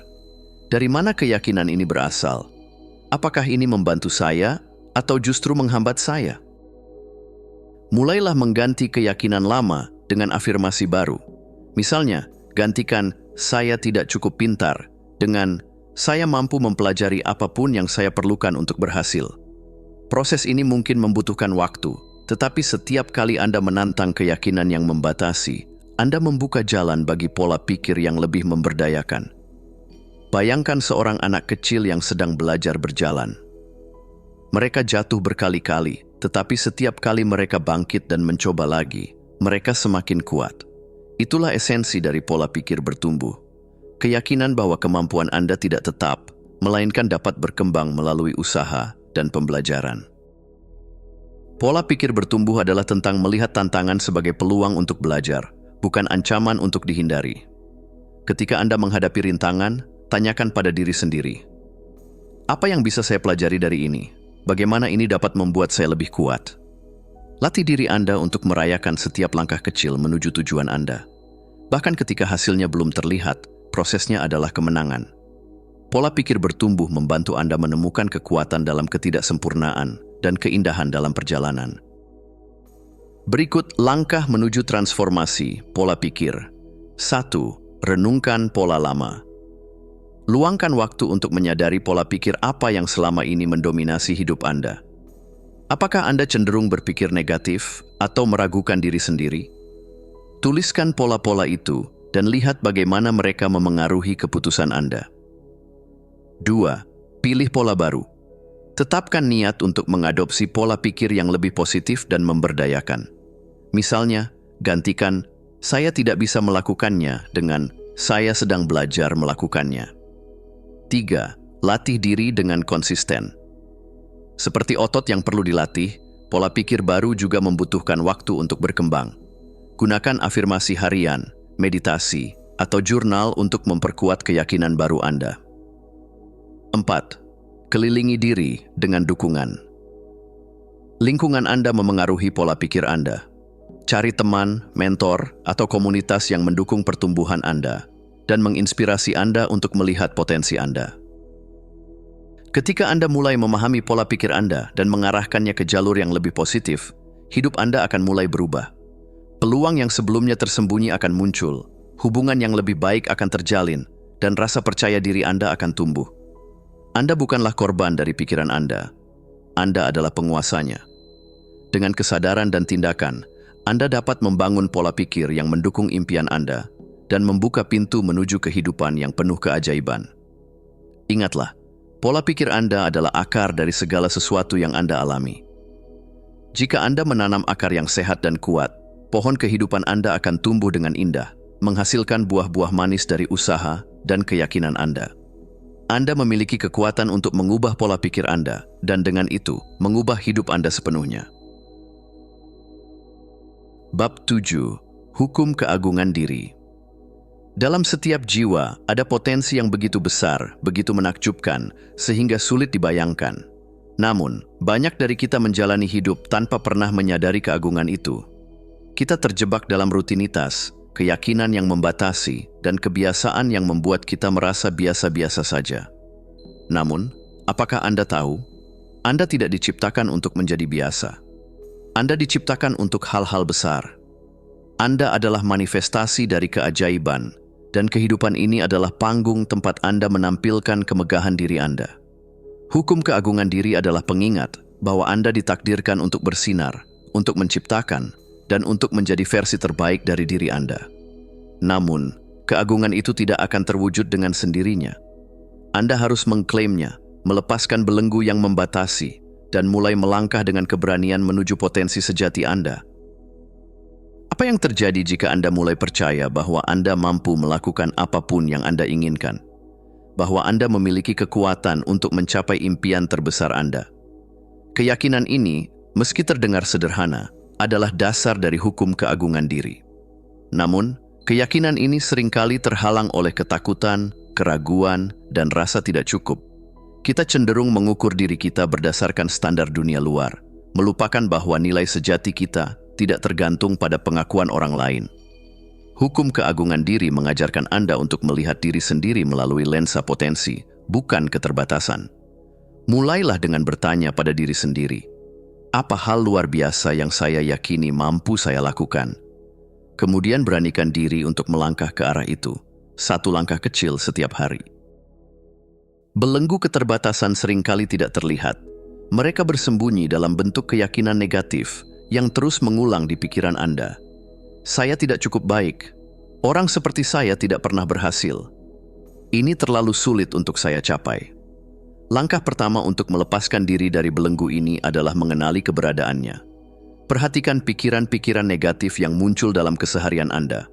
Dari mana keyakinan ini berasal? Apakah ini membantu saya atau justru menghambat saya? Mulailah mengganti keyakinan lama dengan afirmasi baru. Misalnya, gantikan "saya tidak cukup pintar" dengan "saya mampu mempelajari apapun yang saya perlukan untuk berhasil." Proses ini mungkin membutuhkan waktu, tetapi setiap kali Anda menantang keyakinan yang membatasi, Anda membuka jalan bagi pola pikir yang lebih memberdayakan. Bayangkan seorang anak kecil yang sedang belajar berjalan. Mereka jatuh berkali-kali, tetapi setiap kali mereka bangkit dan mencoba lagi, mereka semakin kuat. Itulah esensi dari pola pikir bertumbuh. Keyakinan bahwa kemampuan Anda tidak tetap, melainkan dapat berkembang melalui usaha dan pembelajaran. Pola pikir bertumbuh adalah tentang melihat tantangan sebagai peluang untuk belajar, bukan ancaman untuk dihindari. Ketika Anda menghadapi rintangan, tanyakan pada diri sendiri, apa yang bisa saya pelajari dari ini? Bagaimana ini dapat membuat saya lebih kuat? Latih diri Anda untuk merayakan setiap langkah kecil menuju tujuan Anda. Bahkan ketika hasilnya belum terlihat, prosesnya adalah kemenangan. Pola pikir bertumbuh membantu Anda menemukan kekuatan dalam ketidaksempurnaan dan keindahan dalam perjalanan. Berikut langkah menuju transformasi pola pikir. 1. Renungkan pola lama. Luangkan waktu untuk menyadari pola pikir apa yang selama ini mendominasi hidup Anda. Apakah Anda cenderung berpikir negatif atau meragukan diri sendiri? Tuliskan pola-pola itu dan lihat bagaimana mereka memengaruhi keputusan Anda. 2. Pilih pola baru. Tetapkan niat untuk mengadopsi pola pikir yang lebih positif dan memberdayakan. Misalnya, gantikan "saya tidak bisa melakukannya" dengan "saya sedang belajar melakukannya." 3. Latih diri dengan konsisten. Seperti otot yang perlu dilatih, pola pikir baru juga membutuhkan waktu untuk berkembang. Gunakan afirmasi harian, meditasi, atau jurnal untuk memperkuat keyakinan baru Anda. 4. Kelilingi diri dengan dukungan. Lingkungan Anda memengaruhi pola pikir Anda. Cari teman, mentor, atau komunitas yang mendukung pertumbuhan Anda dan menginspirasi Anda untuk melihat potensi Anda. Ketika Anda mulai memahami pola pikir Anda dan mengarahkannya ke jalur yang lebih positif, hidup Anda akan mulai berubah. Peluang yang sebelumnya tersembunyi akan muncul, hubungan yang lebih baik akan terjalin, dan rasa percaya diri Anda akan tumbuh. Anda bukanlah korban dari pikiran Anda. Anda adalah penguasanya. Dengan kesadaran dan tindakan, Anda dapat membangun pola pikir yang mendukung impian Anda dan membuka pintu menuju kehidupan yang penuh keajaiban. Ingatlah, pola pikir Anda adalah akar dari segala sesuatu yang Anda alami. Jika Anda menanam akar yang sehat dan kuat, pohon kehidupan Anda akan tumbuh dengan indah, menghasilkan buah-buah manis dari usaha dan keyakinan Anda. Anda memiliki kekuatan untuk mengubah pola pikir Anda, dan dengan itu, mengubah hidup Anda sepenuhnya. Bab 7. Hukum keagungan diri. Dalam setiap jiwa, ada potensi yang begitu besar, begitu menakjubkan, sehingga sulit dibayangkan. Namun, banyak dari kita menjalani hidup tanpa pernah menyadari keagungan itu. Kita terjebak dalam rutinitas, keyakinan yang membatasi, dan kebiasaan yang membuat kita merasa biasa-biasa saja. Namun, apakah Anda tahu? Anda tidak diciptakan untuk menjadi biasa. Anda diciptakan untuk hal-hal besar. Anda adalah manifestasi dari keajaiban, dan kehidupan ini adalah panggung tempat Anda menampilkan kemegahan diri Anda. Hukum keagungan diri adalah pengingat bahwa Anda ditakdirkan untuk bersinar, untuk menciptakan, dan untuk menjadi versi terbaik dari diri Anda. Namun, keagungan itu tidak akan terwujud dengan sendirinya. Anda harus mengklaimnya, melepaskan belenggu yang membatasi, dan mulai melangkah dengan keberanian menuju potensi sejati Anda. Apa yang terjadi jika Anda mulai percaya bahwa Anda mampu melakukan apapun yang Anda inginkan? Bahwa Anda memiliki kekuatan untuk mencapai impian terbesar Anda? Keyakinan ini, meski terdengar sederhana, adalah dasar dari hukum keagungan diri. Namun, keyakinan ini seringkali terhalang oleh ketakutan, keraguan, dan rasa tidak cukup. Kita cenderung mengukur diri kita berdasarkan standar dunia luar, melupakan bahwa nilai sejati kita tidak tergantung pada pengakuan orang lain. Hukum keagungan diri mengajarkan Anda untuk melihat diri sendiri melalui lensa potensi, bukan keterbatasan. Mulailah dengan bertanya pada diri sendiri, apa hal luar biasa yang saya yakini mampu saya lakukan? Kemudian beranikan diri untuk melangkah ke arah itu, satu langkah kecil setiap hari. Belenggu keterbatasan seringkali tidak terlihat. Mereka bersembunyi dalam bentuk keyakinan negatif yang terus mengulang di pikiran Anda. Saya tidak cukup baik. Orang seperti saya tidak pernah berhasil. Ini terlalu sulit untuk saya capai. Langkah pertama untuk melepaskan diri dari belenggu ini adalah mengenali keberadaannya. Perhatikan pikiran-pikiran negatif yang muncul dalam keseharian Anda.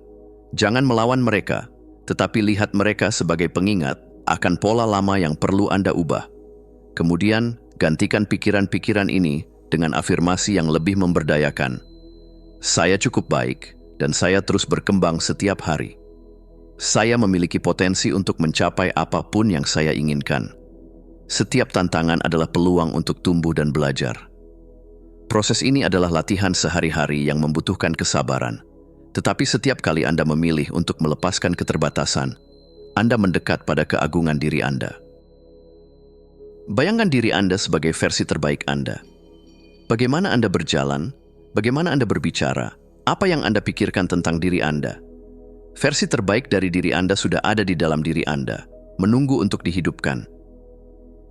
Jangan melawan mereka, tetapi lihat mereka sebagai pengingat akan pola lama yang perlu Anda ubah. Kemudian, gantikan pikiran-pikiran ini dengan afirmasi yang lebih memberdayakan. Saya cukup baik, dan saya terus berkembang setiap hari. Saya memiliki potensi untuk mencapai apapun yang saya inginkan. Setiap tantangan adalah peluang untuk tumbuh dan belajar. Proses ini adalah latihan sehari-hari yang membutuhkan kesabaran. Tetapi setiap kali Anda memilih untuk melepaskan keterbatasan, Anda mendekat pada keagungan diri Anda. Bayangkan diri Anda sebagai versi terbaik Anda. Bagaimana Anda berjalan? Bagaimana Anda berbicara? Apa yang Anda pikirkan tentang diri Anda? Versi terbaik dari diri Anda sudah ada di dalam diri Anda, menunggu untuk dihidupkan.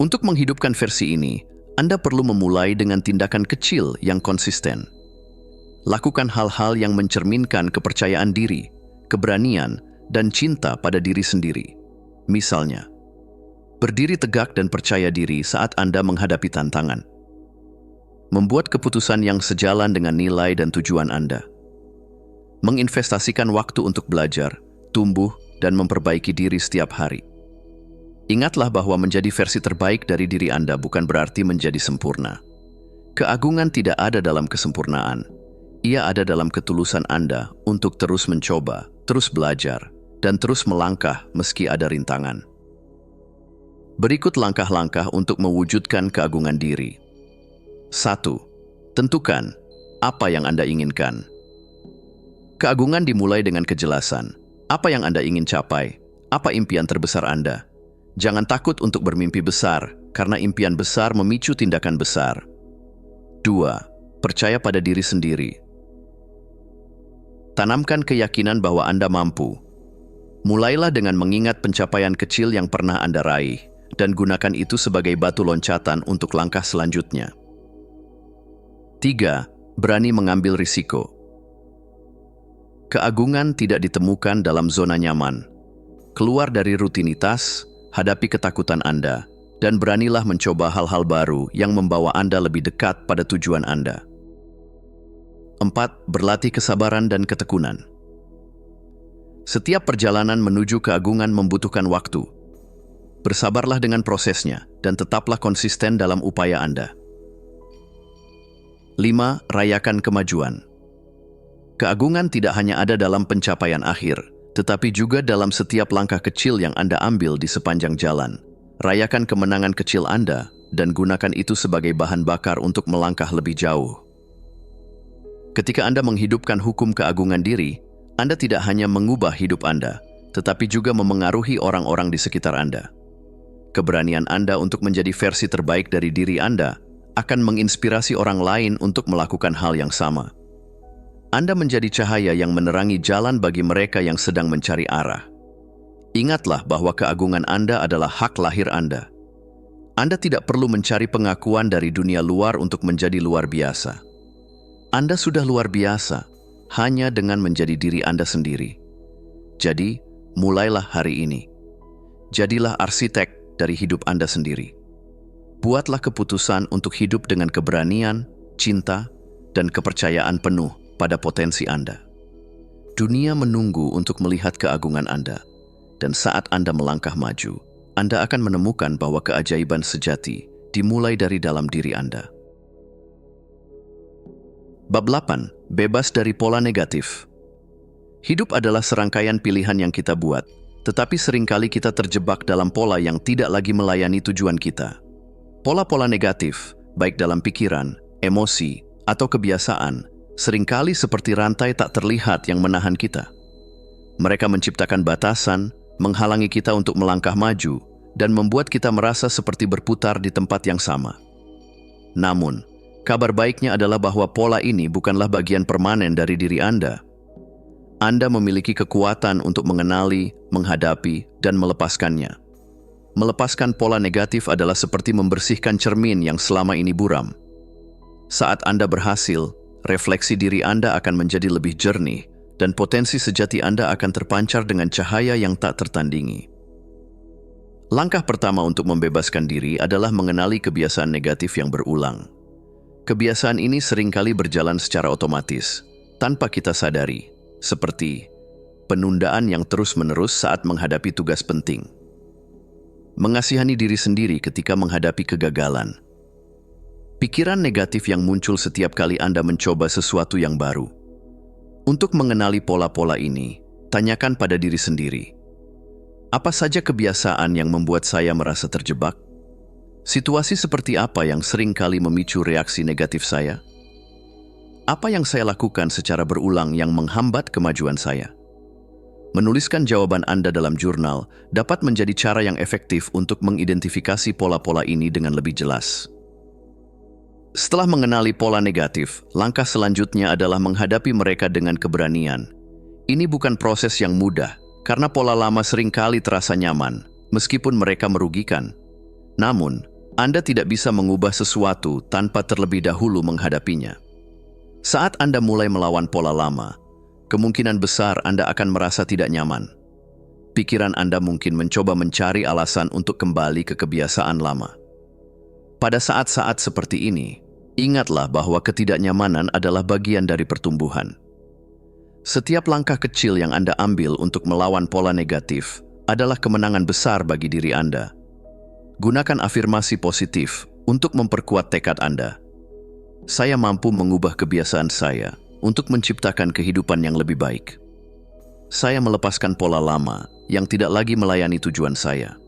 Untuk menghidupkan versi ini, Anda perlu memulai dengan tindakan kecil yang konsisten. Lakukan hal-hal yang mencerminkan kepercayaan diri, keberanian, dan cinta pada diri sendiri. Misalnya, berdiri tegak dan percaya diri saat Anda menghadapi tantangan. Membuat keputusan yang sejalan dengan nilai dan tujuan Anda. Menginvestasikan waktu untuk belajar, tumbuh, dan memperbaiki diri setiap hari. Ingatlah bahwa menjadi versi terbaik dari diri Anda bukan berarti menjadi sempurna. Keagungan tidak ada dalam kesempurnaan. Ia ada dalam ketulusan Anda untuk terus mencoba, terus belajar, dan terus melangkah meski ada rintangan. Berikut langkah-langkah untuk mewujudkan keagungan diri. 1. Tentukan apa yang Anda inginkan. Keagungan dimulai dengan kejelasan. Apa yang Anda ingin capai? Apa impian terbesar Anda? Jangan takut untuk bermimpi besar, karena impian besar memicu tindakan besar. 2. Percaya pada diri sendiri. Tanamkan keyakinan bahwa Anda mampu. Mulailah dengan mengingat pencapaian kecil yang pernah Anda raih, dan gunakan itu sebagai batu loncatan untuk langkah selanjutnya. 3. Berani mengambil risiko. Keagungan tidak ditemukan dalam zona nyaman. Keluar dari rutinitas, hadapi ketakutan Anda, dan beranilah mencoba hal-hal baru yang membawa Anda lebih dekat pada tujuan Anda. 4. Berlatih kesabaran dan ketekunan. Setiap perjalanan menuju keagungan membutuhkan waktu. Bersabarlah dengan prosesnya, dan tetaplah konsisten dalam upaya Anda. 5. Rayakan kemajuan. Keagungan tidak hanya ada dalam pencapaian akhir, tetapi juga dalam setiap langkah kecil yang Anda ambil di sepanjang jalan. Rayakan kemenangan kecil Anda dan gunakan itu sebagai bahan bakar untuk melangkah lebih jauh. Ketika Anda menghidupkan hukum keagungan diri, Anda tidak hanya mengubah hidup Anda, tetapi juga memengaruhi orang-orang di sekitar Anda. Keberanian Anda untuk menjadi versi terbaik dari diri Anda akan menginspirasi orang lain untuk melakukan hal yang sama. Anda menjadi cahaya yang menerangi jalan bagi mereka yang sedang mencari arah. Ingatlah bahwa keagungan Anda adalah hak lahir Anda. Anda tidak perlu mencari pengakuan dari dunia luar untuk menjadi luar biasa. Anda sudah luar biasa hanya dengan menjadi diri Anda sendiri. Jadi, mulailah hari ini. Jadilah arsitek dari hidup Anda sendiri. Buatlah keputusan untuk hidup dengan keberanian, cinta, dan kepercayaan penuh pada potensi Anda. Dunia menunggu untuk melihat keagungan Anda, dan saat Anda melangkah maju, Anda akan menemukan bahwa keajaiban sejati dimulai dari dalam diri Anda. Bab 8. Bebas dari pola negatif. Hidup adalah serangkaian pilihan yang kita buat, tetapi seringkali kita terjebak dalam pola yang tidak lagi melayani tujuan kita. Pola-pola negatif, baik dalam pikiran, emosi, atau kebiasaan, seringkali seperti rantai tak terlihat yang menahan kita. Mereka menciptakan batasan, menghalangi kita untuk melangkah maju, dan membuat kita merasa seperti berputar di tempat yang sama. Namun, kabar baiknya adalah bahwa pola ini bukanlah bagian permanen dari diri Anda. Anda memiliki kekuatan untuk mengenali, menghadapi, dan melepaskannya. Melepaskan pola negatif adalah seperti membersihkan cermin yang selama ini buram. Saat Anda berhasil, refleksi diri Anda akan menjadi lebih jernih, dan potensi sejati Anda akan terpancar dengan cahaya yang tak tertandingi. Langkah pertama untuk membebaskan diri adalah mengenali kebiasaan negatif yang berulang. Kebiasaan ini seringkali berjalan secara otomatis, tanpa kita sadari, seperti penundaan yang terus-menerus saat menghadapi tugas penting, mengasihani diri sendiri ketika menghadapi kegagalan, pikiran negatif yang muncul setiap kali Anda mencoba sesuatu yang baru. Untuk mengenali pola-pola ini, tanyakan pada diri sendiri, apa saja kebiasaan yang membuat saya merasa terjebak? Situasi seperti apa yang sering kali memicu reaksi negatif saya? Apa yang saya lakukan secara berulang yang menghambat kemajuan saya? Menuliskan jawaban Anda dalam jurnal dapat menjadi cara yang efektif untuk mengidentifikasi pola-pola ini dengan lebih jelas. Setelah mengenali pola negatif, langkah selanjutnya adalah menghadapi mereka dengan keberanian. Ini bukan proses yang mudah, karena pola lama seringkali terasa nyaman, meskipun mereka merugikan. Namun, Anda tidak bisa mengubah sesuatu tanpa terlebih dahulu menghadapinya. Saat Anda mulai melawan pola lama, kemungkinan besar Anda akan merasa tidak nyaman. Pikiran Anda mungkin mencoba mencari alasan untuk kembali ke kebiasaan lama. Pada saat-saat seperti ini, ingatlah bahwa ketidaknyamanan adalah bagian dari pertumbuhan. Setiap langkah kecil yang Anda ambil untuk melawan pola negatif adalah kemenangan besar bagi diri Anda Gunakan afirmasi positif untuk memperkuat tekad Anda. Saya mampu mengubah kebiasaan saya untuk menciptakan kehidupan yang lebih baik. Saya melepaskan pola lama yang tidak lagi melayani tujuan saya.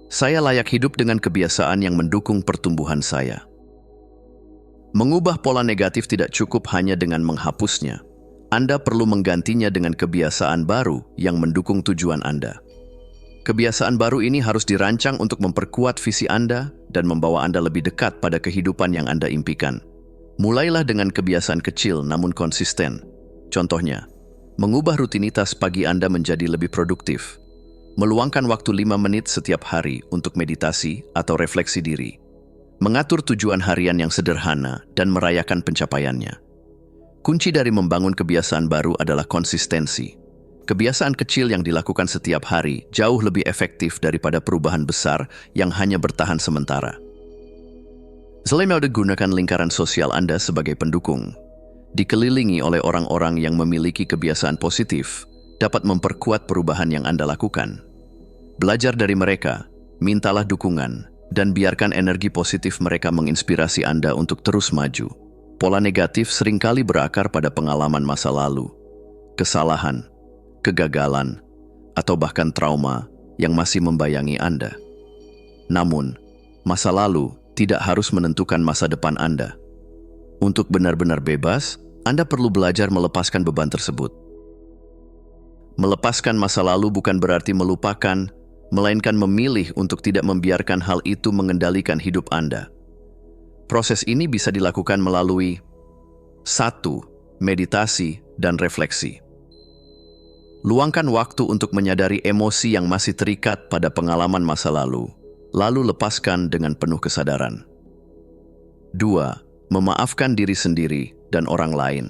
Saya layak hidup dengan kebiasaan yang mendukung pertumbuhan saya. Mengubah pola negatif tidak cukup hanya dengan menghapusnya. Anda perlu menggantinya dengan kebiasaan baru yang mendukung tujuan Anda. Kebiasaan baru ini harus dirancang untuk memperkuat visi Anda dan membawa Anda lebih dekat pada kehidupan yang Anda impikan. Mulailah dengan kebiasaan kecil namun konsisten. Contohnya, mengubah rutinitas pagi Anda menjadi lebih produktif. Meluangkan waktu 5 menit setiap hari untuk meditasi atau refleksi diri. Mengatur tujuan harian yang sederhana dan merayakan pencapaiannya. Kunci dari membangun kebiasaan baru adalah konsistensi. Kebiasaan kecil yang dilakukan setiap hari jauh lebih efektif daripada perubahan besar yang hanya bertahan sementara. Selain itu, gunakan lingkaran sosial Anda sebagai pendukung. Dikelilingi oleh orang-orang yang memiliki kebiasaan positif dapat memperkuat perubahan yang Anda lakukan. Belajar dari mereka, mintalah dukungan, dan biarkan energi positif mereka menginspirasi Anda untuk terus maju. Pola negatif seringkali berakar pada pengalaman masa lalu, kesalahan, kegagalan, atau bahkan trauma yang masih membayangi Anda. Namun, masa lalu tidak harus menentukan masa depan Anda. Untuk benar-benar bebas, Anda perlu belajar melepaskan beban tersebut. Melepaskan masa lalu bukan berarti melupakan, melainkan memilih untuk tidak membiarkan hal itu mengendalikan hidup Anda. Proses ini bisa dilakukan melalui 1. Meditasi dan refleksi. Luangkan waktu untuk menyadari emosi yang masih terikat pada pengalaman masa lalu lepaskan dengan penuh kesadaran. 2. Memaafkan diri sendiri dan orang lain.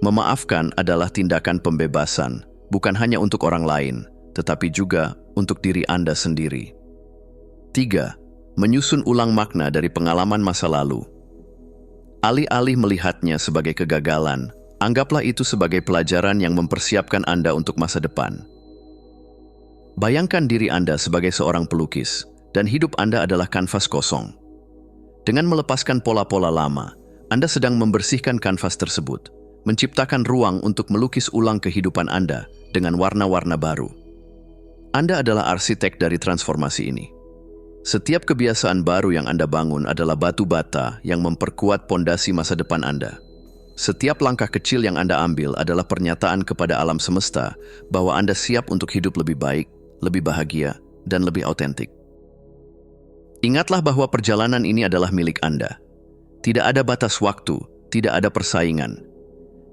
Memaafkan adalah tindakan pembebasan, bukan hanya untuk orang lain, tetapi juga untuk diri Anda sendiri. 3. Menyusun ulang makna dari pengalaman masa lalu. Alih-alih melihatnya sebagai kegagalan, anggaplah itu sebagai pelajaran yang mempersiapkan Anda untuk masa depan. Bayangkan diri Anda sebagai seorang pelukis, dan hidup Anda adalah kanvas kosong. Dengan melepaskan pola-pola lama, Anda sedang membersihkan kanvas tersebut, menciptakan ruang untuk melukis ulang kehidupan Anda dengan warna-warna baru. Anda adalah arsitek dari transformasi ini. Setiap kebiasaan baru yang Anda bangun adalah batu bata yang memperkuat pondasi masa depan Anda. Setiap langkah kecil yang Anda ambil adalah pernyataan kepada alam semesta bahwa Anda siap untuk hidup lebih baik, lebih bahagia, dan lebih autentik. Ingatlah bahwa perjalanan ini adalah milik Anda. Tidak ada batas waktu, tidak ada persaingan.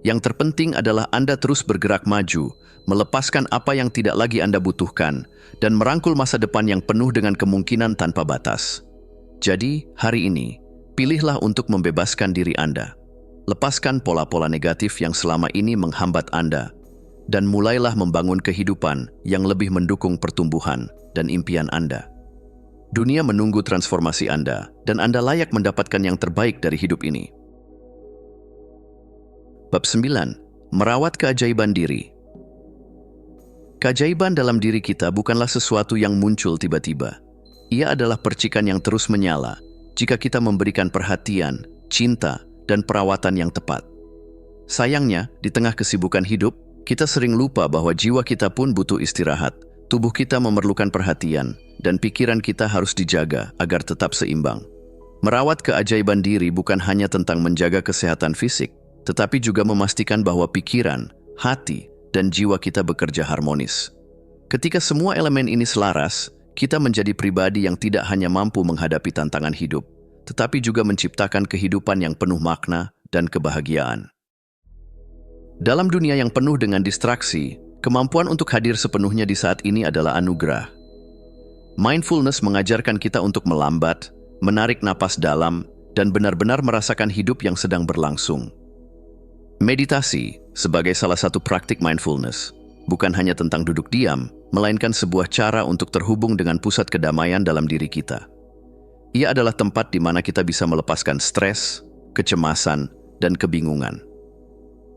Yang terpenting adalah Anda terus bergerak maju, melepaskan apa yang tidak lagi Anda butuhkan, dan merangkul masa depan yang penuh dengan kemungkinan tanpa batas. Jadi, hari ini, pilihlah untuk membebaskan diri Anda. Lepaskan pola-pola negatif yang selama ini menghambat Anda, dan mulailah membangun kehidupan yang lebih mendukung pertumbuhan dan impian Anda. Dunia menunggu transformasi Anda, dan Anda layak mendapatkan yang terbaik dari hidup ini. Bab 9. Merawat keajaiban diri. Keajaiban dalam diri kita bukanlah sesuatu yang muncul tiba-tiba. Ia adalah percikan yang terus menyala jika kita memberikan perhatian, cinta, dan perawatan yang tepat. Sayangnya, di tengah kesibukan hidup, kita sering lupa bahwa jiwa kita pun butuh istirahat, tubuh kita memerlukan perhatian, dan pikiran kita harus dijaga agar tetap seimbang. Merawat keajaiban diri bukan hanya tentang menjaga kesehatan fisik, tetapi juga memastikan bahwa pikiran, hati, dan jiwa kita bekerja harmonis. Ketika semua elemen ini selaras, kita menjadi pribadi yang tidak hanya mampu menghadapi tantangan hidup, tetapi juga menciptakan kehidupan yang penuh makna dan kebahagiaan. Dalam dunia yang penuh dengan distraksi, kemampuan untuk hadir sepenuhnya di saat ini adalah anugerah. Mindfulness mengajarkan kita untuk melambat, menarik napas dalam, dan benar-benar merasakan hidup yang sedang berlangsung. Meditasi, sebagai salah satu praktik mindfulness, bukan hanya tentang duduk diam, melainkan sebuah cara untuk terhubung dengan pusat kedamaian dalam diri kita. Ia adalah tempat di mana kita bisa melepaskan stres, kecemasan, dan kebingungan.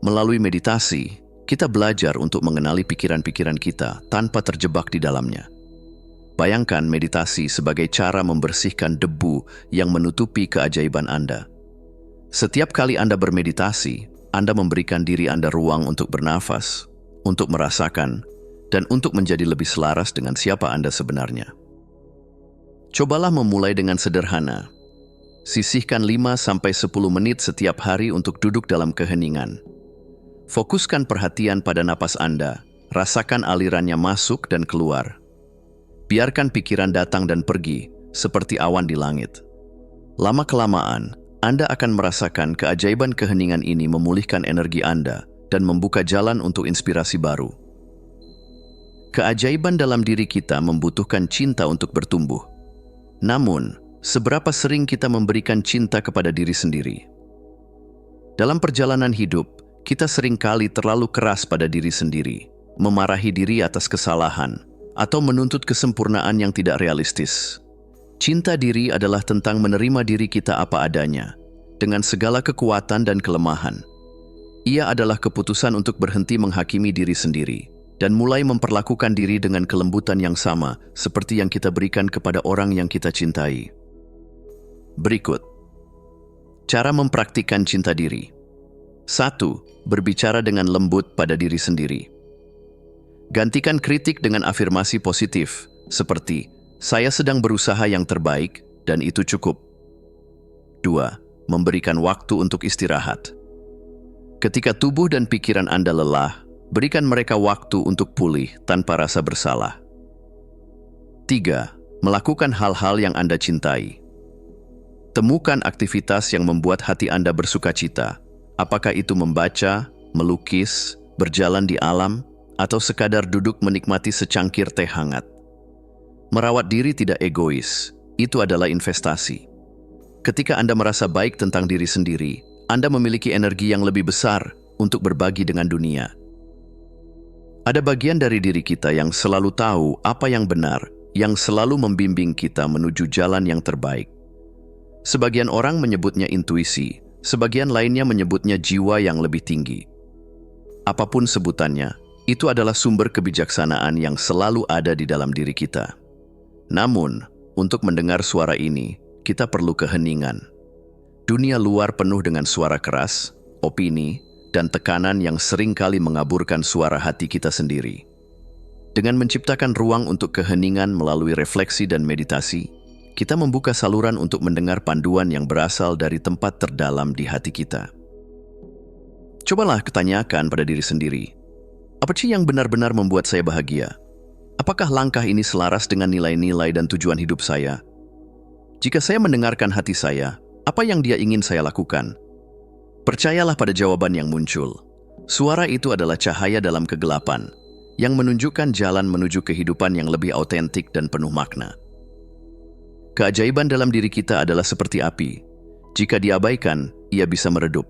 Melalui meditasi, kita belajar untuk mengenali pikiran-pikiran kita tanpa terjebak di dalamnya. Bayangkan meditasi sebagai cara membersihkan debu yang menutupi keajaiban Anda. Setiap kali Anda bermeditasi, Anda memberikan diri Anda ruang untuk bernafas, untuk merasakan, dan untuk menjadi lebih selaras dengan siapa Anda sebenarnya. Cobalah memulai dengan sederhana. Sisihkan 5-10 menit setiap hari untuk duduk dalam keheningan. Fokuskan perhatian pada napas Anda, rasakan alirannya masuk dan keluar. Biarkan pikiran datang dan pergi, seperti awan di langit. Lama-kelamaan, Anda akan merasakan keajaiban keheningan ini memulihkan energi Anda dan membuka jalan untuk inspirasi baru. Keajaiban dalam diri kita membutuhkan cinta untuk bertumbuh. Namun, seberapa sering kita memberikan cinta kepada diri sendiri? Dalam perjalanan hidup, kita seringkali terlalu keras pada diri sendiri, memarahi diri atas kesalahan, atau menuntut kesempurnaan yang tidak realistis. Cinta diri adalah tentang menerima diri kita apa adanya, dengan segala kekuatan dan kelemahan. Ia adalah keputusan untuk berhenti menghakimi diri sendiri, dan mulai memperlakukan diri dengan kelembutan yang sama, seperti yang kita berikan kepada orang yang kita cintai. Berikut cara mempraktikkan cinta diri. 1. Berbicara dengan lembut pada diri sendiri. Gantikan kritik dengan afirmasi positif, seperti, "Saya sedang berusaha yang terbaik, dan itu cukup." 2. Memberikan waktu untuk istirahat. Ketika tubuh dan pikiran Anda lelah, berikan mereka waktu untuk pulih tanpa rasa bersalah. 3. Melakukan hal-hal yang Anda cintai. Temukan aktivitas yang membuat hati Anda bersukacita, apakah itu membaca, melukis, berjalan di alam, atau sekadar duduk menikmati secangkir teh hangat. Merawat diri tidak egois, itu adalah investasi. Ketika Anda merasa baik tentang diri sendiri, Anda memiliki energi yang lebih besar untuk berbagi dengan dunia. Ada bagian dari diri kita yang selalu tahu apa yang benar, yang selalu membimbing kita menuju jalan yang terbaik. Sebagian orang menyebutnya intuisi, sebagian lainnya menyebutnya jiwa yang lebih tinggi. Apapun sebutannya, itu adalah sumber kebijaksanaan yang selalu ada di dalam diri kita. Namun, untuk mendengar suara ini, kita perlu keheningan. Dunia luar penuh dengan suara keras, opini, dan tekanan yang seringkali mengaburkan suara hati kita sendiri. Dengan menciptakan ruang untuk keheningan melalui refleksi dan meditasi, kita membuka saluran untuk mendengar panduan yang berasal dari tempat terdalam di hati kita. Cobalah tanyakan pada diri sendiri, apa sih yang benar-benar membuat saya bahagia? Apakah langkah ini selaras dengan nilai-nilai dan tujuan hidup saya? Jika saya mendengarkan hati saya, apa yang dia ingin saya lakukan? Percayalah pada jawaban yang muncul. Suara itu adalah cahaya dalam kegelapan, yang menunjukkan jalan menuju kehidupan yang lebih autentik dan penuh makna. Keajaiban dalam diri kita adalah seperti api. Jika diabaikan, ia bisa meredup.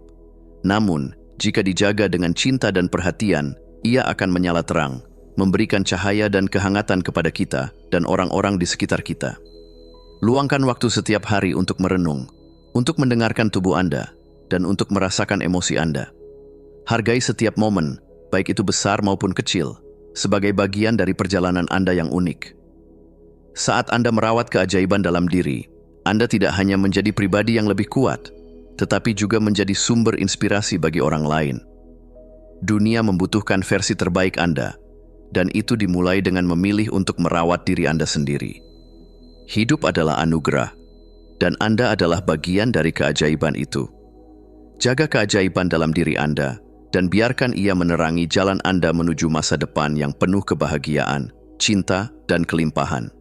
Namun, jika dijaga dengan cinta dan perhatian, ia akan menyala terang, memberikan cahaya dan kehangatan kepada kita dan orang-orang di sekitar kita. Luangkan waktu setiap hari untuk merenung, untuk mendengarkan tubuh Anda, dan untuk merasakan emosi Anda. Hargai setiap momen, baik itu besar maupun kecil, sebagai bagian dari perjalanan Anda yang unik. Saat Anda merawat keajaiban dalam diri, Anda tidak hanya menjadi pribadi yang lebih kuat, tetapi juga menjadi sumber inspirasi bagi orang lain. Dunia membutuhkan versi terbaik Anda, dan itu dimulai dengan memilih untuk merawat diri Anda sendiri. Hidup adalah anugerah, dan Anda adalah bagian dari keajaiban itu. Jaga keajaiban dalam diri Anda, dan biarkan ia menerangi jalan Anda menuju masa depan yang penuh kebahagiaan, cinta, dan kelimpahan.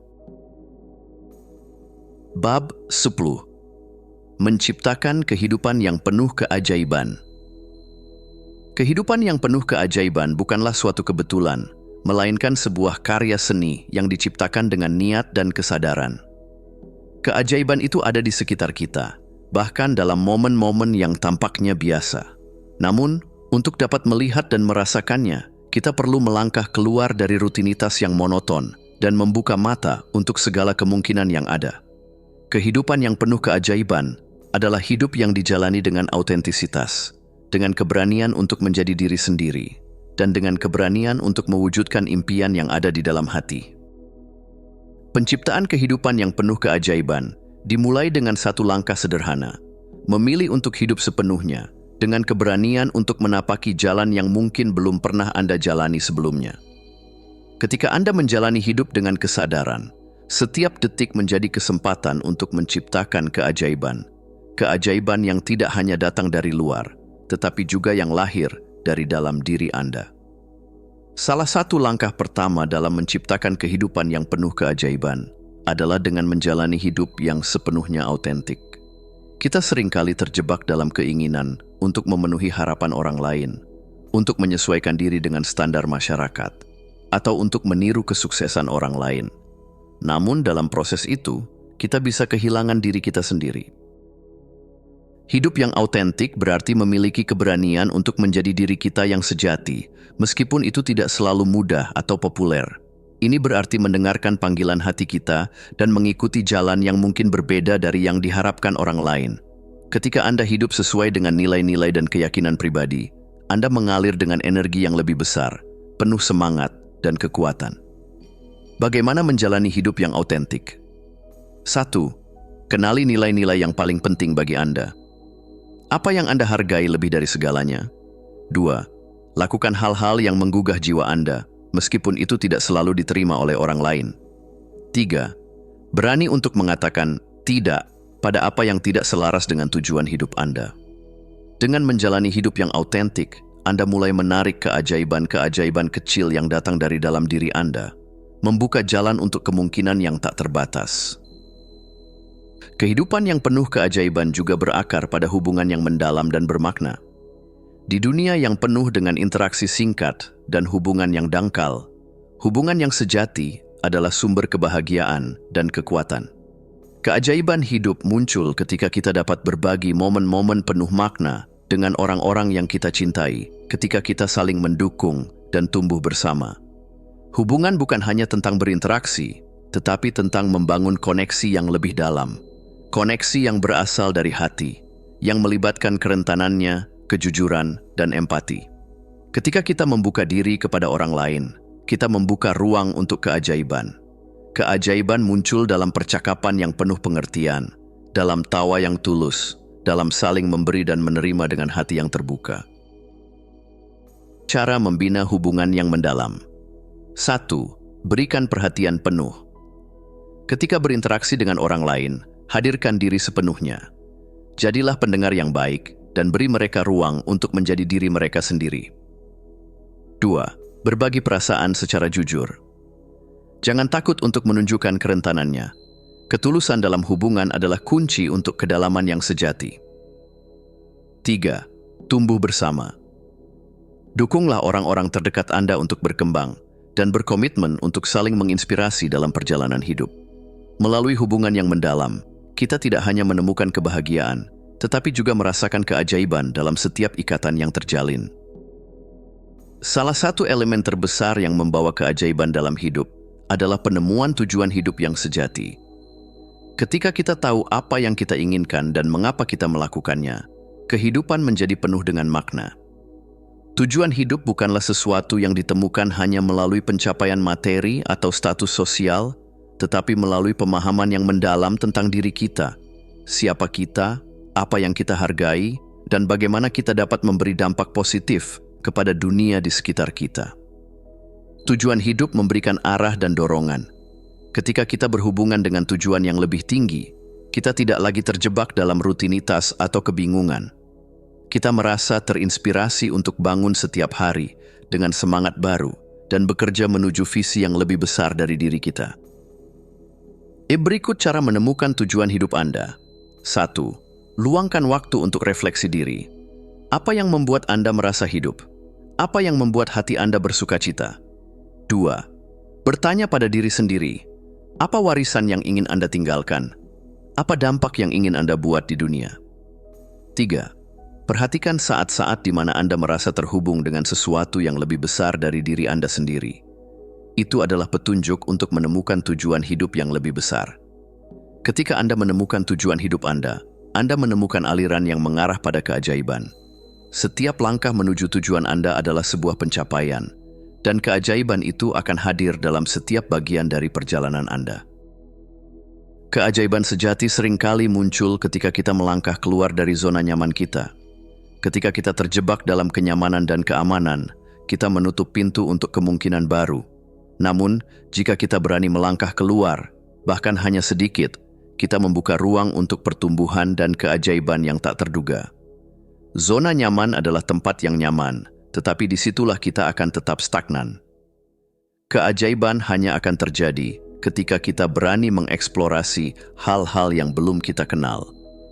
Bab 10. Menciptakan kehidupan yang penuh keajaiban. Kehidupan yang penuh keajaiban bukanlah suatu kebetulan, melainkan sebuah karya seni yang diciptakan dengan niat dan kesadaran. Keajaiban itu ada di sekitar kita, bahkan dalam momen-momen yang tampaknya biasa. Namun, untuk dapat melihat dan merasakannya, kita perlu melangkah keluar dari rutinitas yang monoton dan membuka mata untuk segala kemungkinan yang ada. Kehidupan yang penuh keajaiban adalah hidup yang dijalani dengan autentisitas, dengan keberanian untuk menjadi diri sendiri, dan dengan keberanian untuk mewujudkan impian yang ada di dalam hati. Penciptaan kehidupan yang penuh keajaiban dimulai dengan satu langkah sederhana, memilih untuk hidup sepenuhnya dengan keberanian untuk menapaki jalan yang mungkin belum pernah Anda jalani sebelumnya. Ketika Anda menjalani hidup dengan kesadaran, setiap detik menjadi kesempatan untuk menciptakan keajaiban. Keajaiban yang tidak hanya datang dari luar, tetapi juga yang lahir dari dalam diri Anda. Salah satu langkah pertama dalam menciptakan kehidupan yang penuh keajaiban adalah dengan menjalani hidup yang sepenuhnya autentik. Kita seringkali terjebak dalam keinginan untuk memenuhi harapan orang lain, untuk menyesuaikan diri dengan standar masyarakat, atau untuk meniru kesuksesan orang lain. Namun dalam proses itu, kita bisa kehilangan diri kita sendiri. Hidup yang autentik berarti memiliki keberanian untuk menjadi diri kita yang sejati, meskipun itu tidak selalu mudah atau populer. Ini berarti mendengarkan panggilan hati kita dan mengikuti jalan yang mungkin berbeda dari yang diharapkan orang lain. Ketika Anda hidup sesuai dengan nilai-nilai dan keyakinan pribadi, Anda mengalir dengan energi yang lebih besar, penuh semangat dan kekuatan. Bagaimana menjalani hidup yang autentik? 1. Kenali nilai-nilai yang paling penting bagi Anda. Apa yang Anda hargai lebih dari segalanya? 2. Lakukan hal-hal yang menggugah jiwa Anda, meskipun itu tidak selalu diterima oleh orang lain. 3. Berani untuk mengatakan tidak pada apa yang tidak selaras dengan tujuan hidup Anda. Dengan menjalani hidup yang autentik, Anda mulai menarik keajaiban-keajaiban kecil yang datang dari dalam diri Anda, membuka jalan untuk kemungkinan yang tak terbatas. Kehidupan yang penuh keajaiban juga berakar pada hubungan yang mendalam dan bermakna. Di dunia yang penuh dengan interaksi singkat dan hubungan yang dangkal, hubungan yang sejati adalah sumber kebahagiaan dan kekuatan. Keajaiban hidup muncul ketika kita dapat berbagi momen-momen penuh makna dengan orang-orang yang kita cintai, ketika kita saling mendukung dan tumbuh bersama. Hubungan bukan hanya tentang berinteraksi, tetapi tentang membangun koneksi yang lebih dalam. Koneksi yang berasal dari hati, yang melibatkan kerentanannya, kejujuran, dan empati. Ketika kita membuka diri kepada orang lain, kita membuka ruang untuk keajaiban. Keajaiban muncul dalam percakapan yang penuh pengertian, dalam tawa yang tulus, dalam saling memberi dan menerima dengan hati yang terbuka. Cara membina hubungan yang mendalam. 1. Berikan perhatian penuh. Ketika berinteraksi dengan orang lain, hadirkan diri sepenuhnya. Jadilah pendengar yang baik dan beri mereka ruang untuk menjadi diri mereka sendiri. 2. Berbagi perasaan secara jujur. Jangan takut untuk menunjukkan kerentanannya. Ketulusan dalam hubungan adalah kunci untuk kedalaman yang sejati. 3. Tumbuh bersama. Dukunglah orang-orang terdekat Anda untuk berkembang dan berkomitmen untuk saling menginspirasi dalam perjalanan hidup. Melalui hubungan yang mendalam, kita tidak hanya menemukan kebahagiaan, tetapi juga merasakan keajaiban dalam setiap ikatan yang terjalin. Salah satu elemen terbesar yang membawa keajaiban dalam hidup adalah penemuan tujuan hidup yang sejati. Ketika kita tahu apa yang kita inginkan dan mengapa kita melakukannya, kehidupan menjadi penuh dengan makna. Tujuan hidup bukanlah sesuatu yang ditemukan hanya melalui pencapaian materi atau status sosial, tetapi melalui pemahaman yang mendalam tentang diri kita, siapa kita, apa yang kita hargai, dan bagaimana kita dapat memberi dampak positif kepada dunia di sekitar kita. Tujuan hidup memberikan arah dan dorongan. Ketika kita berhubungan dengan tujuan yang lebih tinggi, kita tidak lagi terjebak dalam rutinitas atau kebingungan. Kita merasa terinspirasi untuk bangun setiap hari dengan semangat baru dan bekerja menuju visi yang lebih besar dari diri kita. Berikut cara menemukan tujuan hidup Anda. 1. Luangkan waktu untuk refleksi diri. Apa yang membuat Anda merasa hidup? Apa yang membuat hati Anda bersukacita? 2. Bertanya pada diri sendiri, apa warisan yang ingin Anda tinggalkan? Apa dampak yang ingin Anda buat di dunia? 3. Perhatikan saat-saat di mana Anda merasa terhubung dengan sesuatu yang lebih besar dari diri Anda sendiri. Itu adalah petunjuk untuk menemukan tujuan hidup yang lebih besar. Ketika Anda menemukan tujuan hidup Anda menemukan aliran yang mengarah pada keajaiban. Setiap langkah menuju tujuan Anda adalah sebuah pencapaian, dan keajaiban itu akan hadir dalam setiap bagian dari perjalanan Anda. Keajaiban sejati seringkali muncul ketika kita melangkah keluar dari zona nyaman kita. Ketika kita terjebak dalam kenyamanan dan keamanan, kita menutup pintu untuk kemungkinan baru. Namun, jika kita berani melangkah keluar, bahkan hanya sedikit, kita membuka ruang untuk pertumbuhan dan keajaiban yang tak terduga. Zona nyaman adalah tempat yang nyaman, tetapi disitulah kita akan tetap stagnan. Keajaiban hanya akan terjadi ketika kita berani mengeksplorasi hal-hal yang belum kita kenal,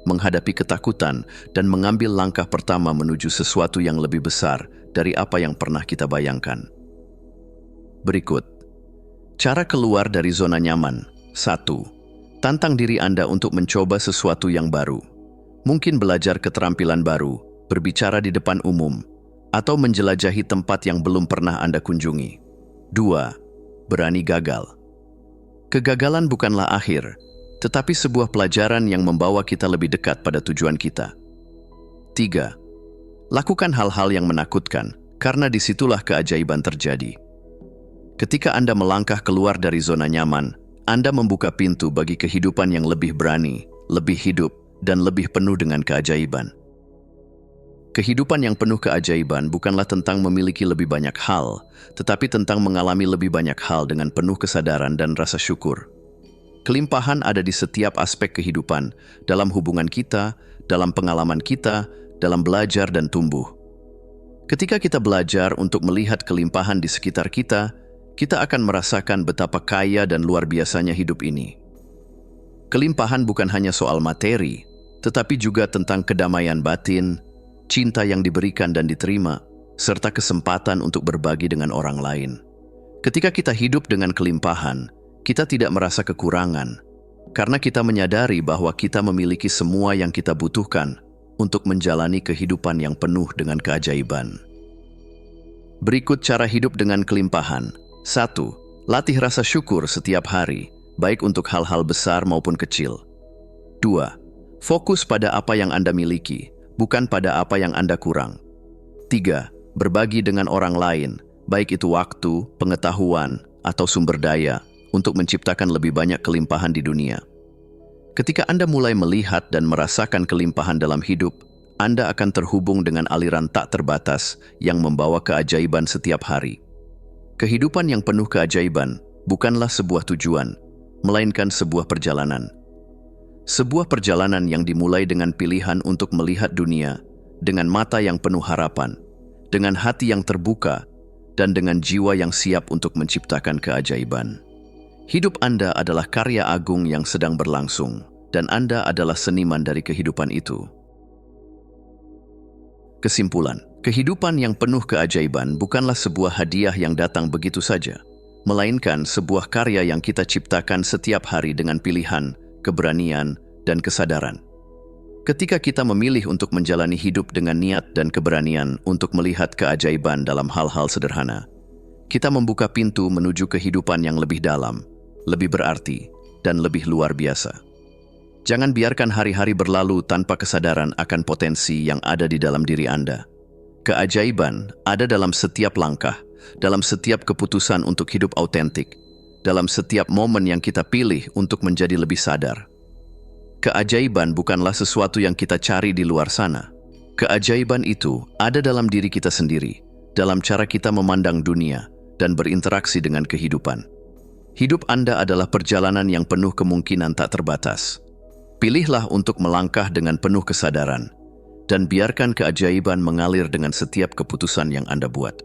menghadapi ketakutan, dan mengambil langkah pertama menuju sesuatu yang lebih besar dari apa yang pernah kita bayangkan. Berikut, cara keluar dari zona nyaman. 1. Tantang diri Anda untuk mencoba sesuatu yang baru. Mungkin belajar keterampilan baru, berbicara di depan umum, atau menjelajahi tempat yang belum pernah Anda kunjungi. 2. Berani gagal. Kegagalan bukanlah akhir, tetapi sebuah pelajaran yang membawa kita lebih dekat pada tujuan kita. 3. Lakukan hal-hal yang menakutkan, karena disitulah keajaiban terjadi. Ketika Anda melangkah keluar dari zona nyaman, Anda membuka pintu bagi kehidupan yang lebih berani, lebih hidup, dan lebih penuh dengan keajaiban. Kehidupan yang penuh keajaiban bukanlah tentang memiliki lebih banyak hal, tetapi tentang mengalami lebih banyak hal dengan penuh kesadaran dan rasa syukur. Kelimpahan ada di setiap aspek kehidupan, dalam hubungan kita, dalam pengalaman kita, dalam belajar dan tumbuh. Ketika kita belajar untuk melihat kelimpahan di sekitar kita, kita akan merasakan betapa kaya dan luar biasanya hidup ini. Kelimpahan bukan hanya soal materi, tetapi juga tentang kedamaian batin, cinta yang diberikan dan diterima, serta kesempatan untuk berbagi dengan orang lain. Ketika kita hidup dengan kelimpahan, kita tidak merasa kekurangan, karena kita menyadari bahwa kita memiliki semua yang kita butuhkan untuk menjalani kehidupan yang penuh dengan keajaiban. Berikut cara hidup dengan kelimpahan. 1. Latih rasa syukur setiap hari, baik untuk hal-hal besar maupun kecil. 2. Fokus pada apa yang Anda miliki, bukan pada apa yang Anda kurang. 3. Berbagi dengan orang lain, baik itu waktu, pengetahuan, atau sumber daya, untuk menciptakan lebih banyak kelimpahan di dunia. Ketika Anda mulai melihat dan merasakan kelimpahan dalam hidup, Anda akan terhubung dengan aliran tak terbatas yang membawa keajaiban setiap hari. Kehidupan yang penuh keajaiban bukanlah sebuah tujuan, melainkan sebuah perjalanan. Sebuah perjalanan yang dimulai dengan pilihan untuk melihat dunia dengan mata yang penuh harapan, dengan hati yang terbuka, dan dengan jiwa yang siap untuk menciptakan keajaiban. Hidup Anda adalah karya agung yang sedang berlangsung, dan Anda adalah seniman dari kehidupan itu. Kesimpulan, kehidupan yang penuh keajaiban bukanlah sebuah hadiah yang datang begitu saja, melainkan sebuah karya yang kita ciptakan setiap hari dengan pilihan, keberanian, dan kesadaran. Ketika kita memilih untuk menjalani hidup dengan niat dan keberanian untuk melihat keajaiban dalam hal-hal sederhana, kita membuka pintu menuju kehidupan yang lebih dalam, lebih berarti, dan lebih luar biasa. Jangan biarkan hari-hari berlalu tanpa kesadaran akan potensi yang ada di dalam diri Anda. Keajaiban ada dalam setiap langkah, dalam setiap keputusan untuk hidup autentik, dalam setiap momen yang kita pilih untuk menjadi lebih sadar. Keajaiban bukanlah sesuatu yang kita cari di luar sana. Keajaiban itu ada dalam diri kita sendiri, dalam cara kita memandang dunia dan berinteraksi dengan kehidupan. Hidup Anda adalah perjalanan yang penuh kemungkinan tak terbatas. Pilihlah untuk melangkah dengan penuh kesadaran, dan biarkan keajaiban mengalir dengan setiap keputusan yang Anda buat.